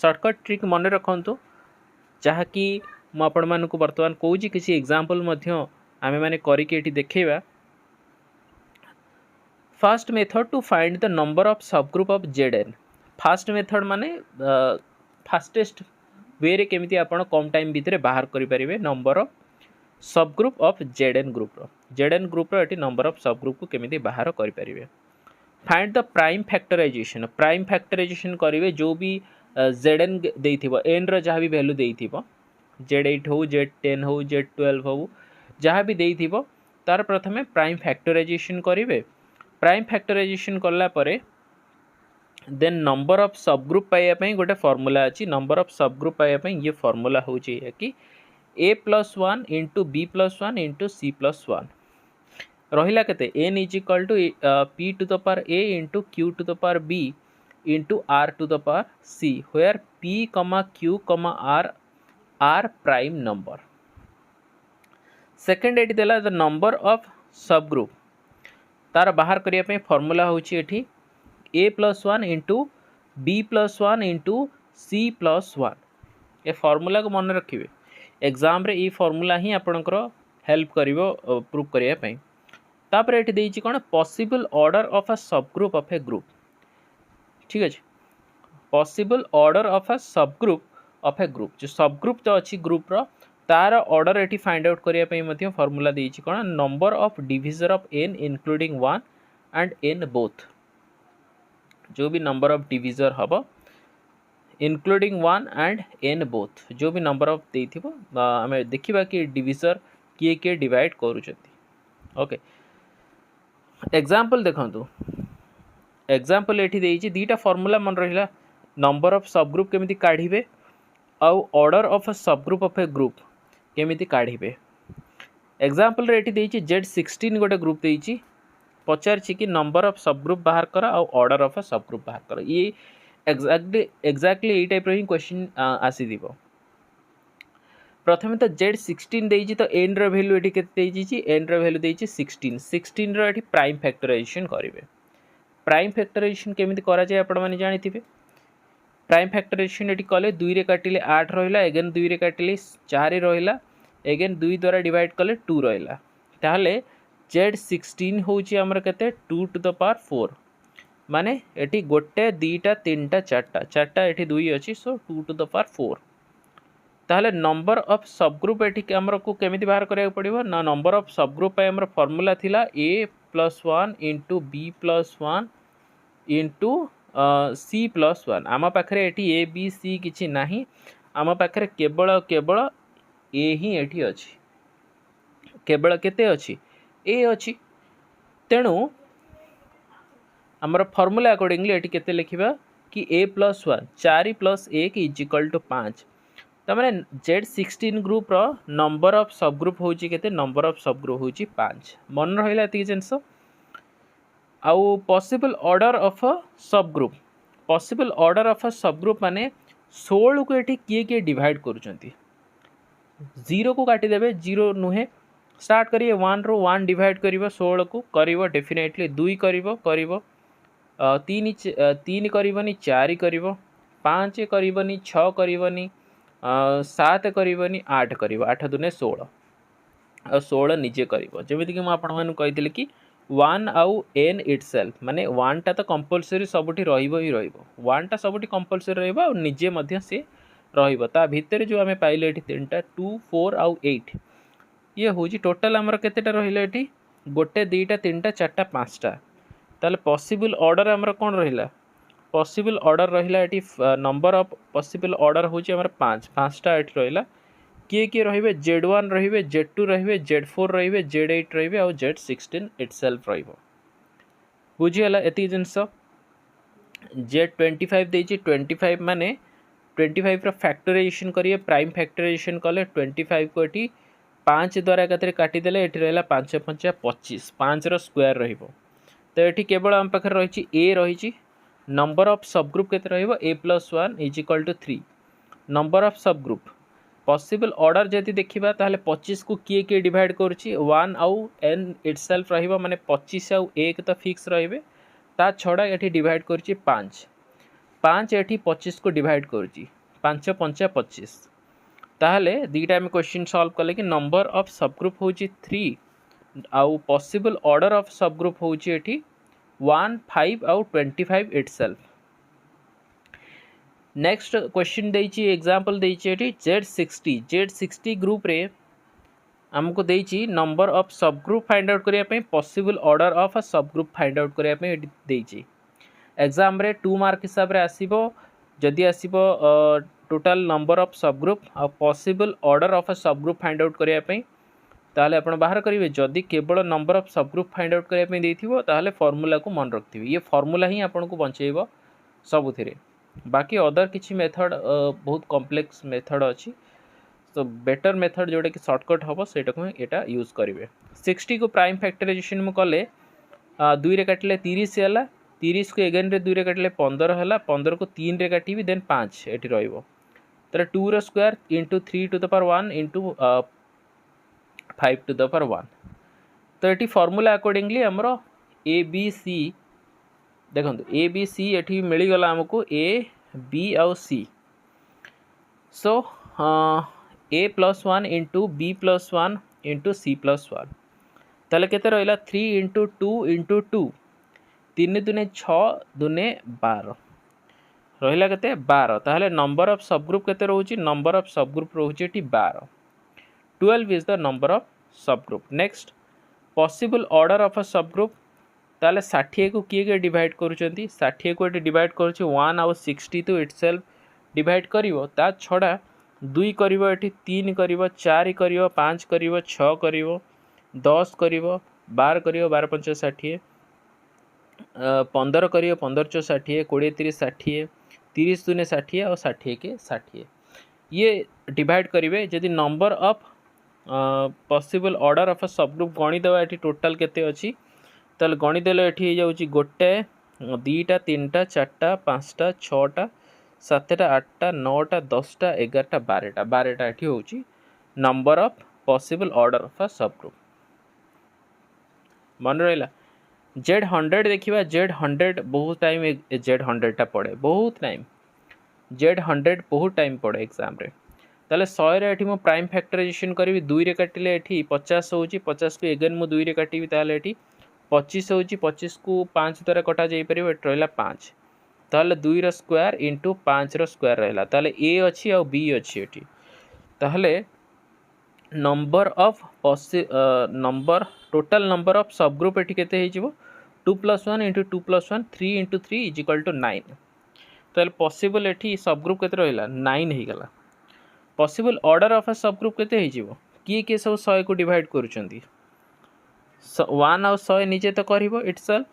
शॉर्टकट ट्रिक मन रखु जहाँकि मुझे बर्तमान कौच किसी एग्जांपल आमे माने करके देखा first method to find the number of subgroup of Z fast method माने फास्टेस्ट वे रे केमिति आपण कम टाइम भितर बाहर करि परिबे number of subgroup of Z n group रो एटी नंबर ऑफ सबग्रुप को केमिति बाहर करि परिबे फाइंड द प्राइम फैक्टराइजेशन करिवे जो भी जेड एन देइथिबो एन रो जहाँ भी वैल्यू देइथिबो जेड 8 हो जेड 10 हो जेड 12 हो जहाँ भी देइथिबो तार प्रथमे प्राइम फैक्टराइजेशन करिवे प्राइम फैक्टराइजेशन करला परे देन नंबर ऑफ सब ग्रुप पाइबा गोटे फॉर्मूला अच्छी नंबर ऑफ सब ग्रुप पाइबा ये फॉर्मूला हूँ कि a+1 into b+1 into c+1 रहा के n is equal to p to the power a into q to the power b into r to the power c where p, q, r are prime number. Second एटी देला the number of subgroup तार बाहर करने formula हूँ a+1 into b+1 into c+1 a formula को मन रखिए exam रे ये फॉर्मूला ही आपंकर हेल्प कर प्रूफ करने तापर ये देती कौन possible order of a subgroup of A group. ठीक अच्छे पॉसिबल ऑर्डर ऑफ अ सब ग्रुप जो सब ग्रुप तो अच्छी ग्रुप रो तार ऑर्डर ये फाइंड आउट करने फॉर्मूला देती कौन number of divisor of n including 1 and n both जो भी नंबर ऑफ डिविजर हम इंक्लूडिंग 1 एंड n बोथ जो भी नंबर ऑफ देथिबो आमे देखिबा कि डिविजर किए किए डिवाइड करूचंती। ओके एग्जांपल देखंतु एग्जांपल एठी देइछि दीटा फार्मूला मन रहिला नंबर ऑफ सब ग्रुप केमिति काढिबे आउ order of a subgroup of A group केमिति काढिबे। एग्जांपल रे एठी देइछि Z16 गोटे ग्रुप देइछि पचारछि कि नंबर ऑफ सब ग्रुप बाहर कर आउ ऑर्डर ऑफ अ सब ग्रुप बाहर कर ये एक्जाक्टली ये टाइप रो क्वेश्चन आसी दिबो। प्रथमे तो Z16 देइछि तो n रो वैल्यू एठी केते देइछि n रो वैल्यू देइछि 16 रो एठी प्राइम फैक्टराइजेशन करिवे। प्राइम फैक्टराइजेशन केमिति करा जाय आपण माने जानिथिबे प्राइम फैक्टराइजेशन एठी कले 2 रे काटिले 8 रहिला अगेन 2 रे काटिले 4 रहिला अगेन 2 द्वारा डिवाइड कले 2 रहिला ताहले Z16 होउछि हमर केते 2 टू द पावर 4 माने एठी गोटे दीटा तीनटा चारटा एठी 2 अछि सो 2 टू द पावर 4 ताहले नंबर ऑफ सब ग्रुप एठी हमर को केमिति बाहर करिया पड़िबो ना नंबर ऑफ सब ग्रुप पे हमर फार्मूला थिला a+1 into b+1 into c+1 आम पाखरे एठी a b c किछि नाही आम पाखरे केवल केवल a ही एठी अछि केवल केते अछि a अछि तेणु आमर फार्मूला अकॉर्डिंगली एठी केते लिखिबा कि a+1 4 + 1 इज इक्वल टू 5 तमाने Z16 ग्रुप रो नंबर ऑफ सब ग्रुप होची केते नंबर ऑफ सब ग्रुप होची 5 मन रहिला एति जिंस आउ possible order of a subgroup possible order of a सब ग्रुप माने 16 को एठी किए किए डिवाइड करूचंती 0 को काटी देबे 0 नुहे स्टार्ट करिए 1 रो 1 डिवाइड करिवो 16 को करिवो डेफिनेटली 2 करिवो 3 करिवनी 4 करिवो 5 करिवनी 6 करिवनी 7 करिवनी 8 करिवो 8 दुने 16 आ 16 निजे करिवो जेमिति कि म आपण मानु कहितले कि 1 आउ n इटसेल्फ माने 1 टा तो कंपलसरी सबुठी रहिबो ही रहिबो 1 टा सबुठी कंपलसरी रहिबो आ निजे मध्य से रहिबो ता भीतर जो हमें पाइले एठी 3टा 2 4 आउ 8 ये होजी टोटल हमर केतेटा रहिला एठी गोटे 2टा 3टा 4टा 5टा ताले पॉसिबल ऑर्डर हमर कोन रहिला पॉसिबल ऑर्डर रहिला एठी नंबर ऑफ पॉसिबल ऑर्डर होची हमर 5टा एठी रहिला किए किए रहिबे Z1 रहिबे Z2 रहिबे Z4 रहिबे Z8 रहिबे और Z16 इटसेल्फ रहिबो बुझियला एति जिंस Z25 देछि 25 माने 25 रो फैक्टराइजेशन करिए प्राइम फैक्टराइजेशन कले 25 को एठी 5 द्वारा एकत्रे काटी देले एठी रहला 5 5 25 5 रो स्क्वायर रहिबो तो एठी केवल हम पाखर रहिछि a रहिछि नंबर ऑफ सब ग्रुप केते रहिबो a+1 is equal to 3 number of subgroup possible order जदि देखिबा ताहले 25 को किए किए डिवाइड करूछि 1 आउ n इटसेल्फ रहिबो माने 25 आउ 1 तो फिक्स रहिबे ता छडा एठी डिवाइड करूछि 5 एठी 25 को डिवाइड करूछि 5 5 25 ताहले दीटा में क्वेश्चन सॉल्व कले कि नंबर ऑफ सब ग्रुप होछि 3 आउ पॉसिबल ऑर्डर ऑफ सब ग्रुप होछि एठी 1 5 आउ 25 इटसेल्फ। नेक्स्ट क्वेश्चन देइछि एग्जांपल देइछि एठी Z60 ग्रुप रे हमको देइछि number of subgroup find out करिया पे possible order of a subgroup find out करिया पे देइछि एग्जाम रे 2 मार्क हिसाब रे आसीबो जदि आसीबो total number of subgroup आ possible order of a subgroup find out करिया पे ताहले आपण बाहर करिवे जदि केवल number of subgroup find out करिया पे देथिबो ताहले फार्मूला को मन रखथिबे ये फार्मूला ही आपण को बंचेइबो सबुथिरे। बाकी अदर किसी मेथड बहुत कॉम्प्लेक्स मेथड अच्छी, तो बेटर मेथड जोटा कि सर्टकट हम सेटा को यहाँ यूज करेंगे। 60 को प्राइम फैक्टराइजेशन में कले 2 रे काटिले 30 है, 30 को एगेन रे 2 रे काटिले 15 है, 15 को 3 रे काटिबी देन 5 एटी रहिबो। ताले 2 रो square into 3 to the power 1 into 5 to the power 1। तो ये फॉर्मूला अकॉर्डिंगली हमरो ए बी सी देखो ए बी सी ये मिलगला आमको ए बी आउ C. So A plus 1 into B plus 1 into C plus 1 ताले केते रहिला 3 इंटू 2 इंटू 2 3 दुने 6 दुने 12 रहिला केते 12। ताहले नंबर ऑफ सब ग्रुप केते रहउची, नंबर ऑफ सब ग्रुप रहउची एटी 12। 12 is the number of subgroup. Next possible order of a subgroup, ताले 60 को किए के डिवाइड करूचंती, 60 को एटी डिवाइड करूची 1 आउ 60 तो इटसेल्फ डिवाइड करिवो, ता छडा 2 करिवो, एटी 3 करिवो, 4 करिवो, 5 करिवो, 6 करिवो, 10 करिवो, 12 करिवो, 12 5 60, 15 करिवो, 15 6 60, 20 30 60, 30 दुने 60 और 60 के 60 ये डिवाइड करेंगे। जदि number of possible order of a सब ग्रुप गणिदेवा ये टोटाल केते अच्छी, ताल गणिदेले ये जाऊँगी 1 2 3 4 5 6 7 8 9 10 11 12 12 ये हूँ number of possible order of a सब ग्रुप। मन रहा Z100 देखा, Z100 बहुत टाइम Z100 पड़े बहुत टाइम, Z100 बहुत टाइम पड़े एग्जाम रे। ताले 100 रे एठी मो प्राइम फैक्टराइजेशन करी 2 रे काटिले एठी 50 होची, 50 को एगेन मो 2 रे काटिबी ताले एठी 25 होची, 25 को 5 द्वारा कटा जाई परिबो, एट रहला 5। ताले 2 रो स्क्वायर इंटू 5 रो स्क्वायर रहला, ताले ए अछि और बी अछि एठी। ताले number of number total number of subgroup एठी केते हे जिवो 2 + 1 into 2 + 1 3 into 3 is equal to 9। ताले पॉसिबल एठी सब ग्रुप केते रहला 9 हे गला। Possible order of a subgroup केते हे जिवो, किए सब 100 को डिवाइड करूचंती, 1 और 100 निजे तो करिवो इटसेल्फ,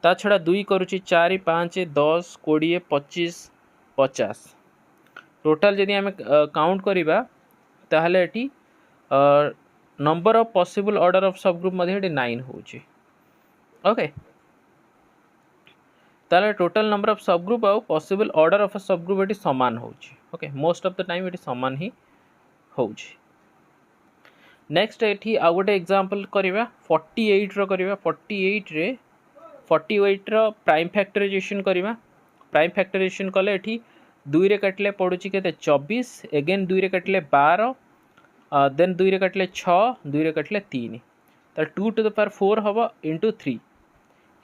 ता छडा 2 करूची 4 5 10 20 25 50। टोटल जदि हमें काउंट करिबा ताहले एठी number of possible order of सब ग्रुप मध्ये एठी 9 होची। ओके, ताले टोटल नंबर ऑफ सब ग्रुप और पॉसिबल ऑर्डर ऑफ अ सब ग्रुप एटी समान होची। Okay, most of the time eighty समान ही होची। नेक्स्ट एठी आ गोटे एग्जांपल करिवा 48 रो करिवा। 48 रो प्राइम फैक्टराइजेशन करिवा। प्राइम फैक्टराइजेशन कले एठी 2 रे काटले पडुची केते 24, अगेन 2 रे काटले 12, देन 2 रे काटले 6, 2 रे काटले 3, त 2 टू द पावर 4 हबो इंटू 3।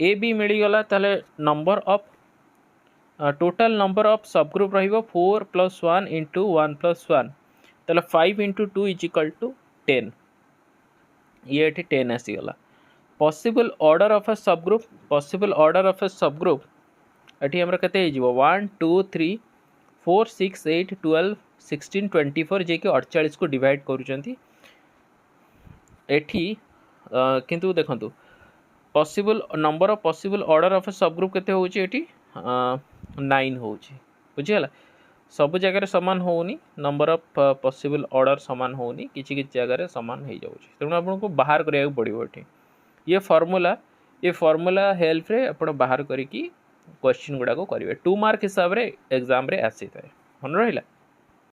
ए बी मिली गला, ताले number of total number of subgroup रहिबो 4 + 1 इंटू 1 + 1, ताले 5 इंटू 2 इज इक्वल टू 10। ये एठी 10 आसी गला। Possible order of a subgroup, possible order of a subgroup एठी हमरा कते हे जिवो 1 2 3 4 6 8 12 16 24 जे कि 48 को डिवाइड करूचंती एठी। किंतु देखंतु possible number of possible order of a subgroup केते होची एठी 9 होची, बुझियला। सब जगह समान होनी, नंबर ऑफ पॉसिबल ऑर्डर समान होनी, किछि किछि जगह समान हो जाउची, तेणु आपको बाहर करिया पड़िबो एठी। ये फॉर्मूला हेल्प रे आपण बाहर करिकी क्वेश्चन गुडा को करिवे, 2 मार्क हिसाब रे एग्जाम रे आसी थाए, मन रहिला।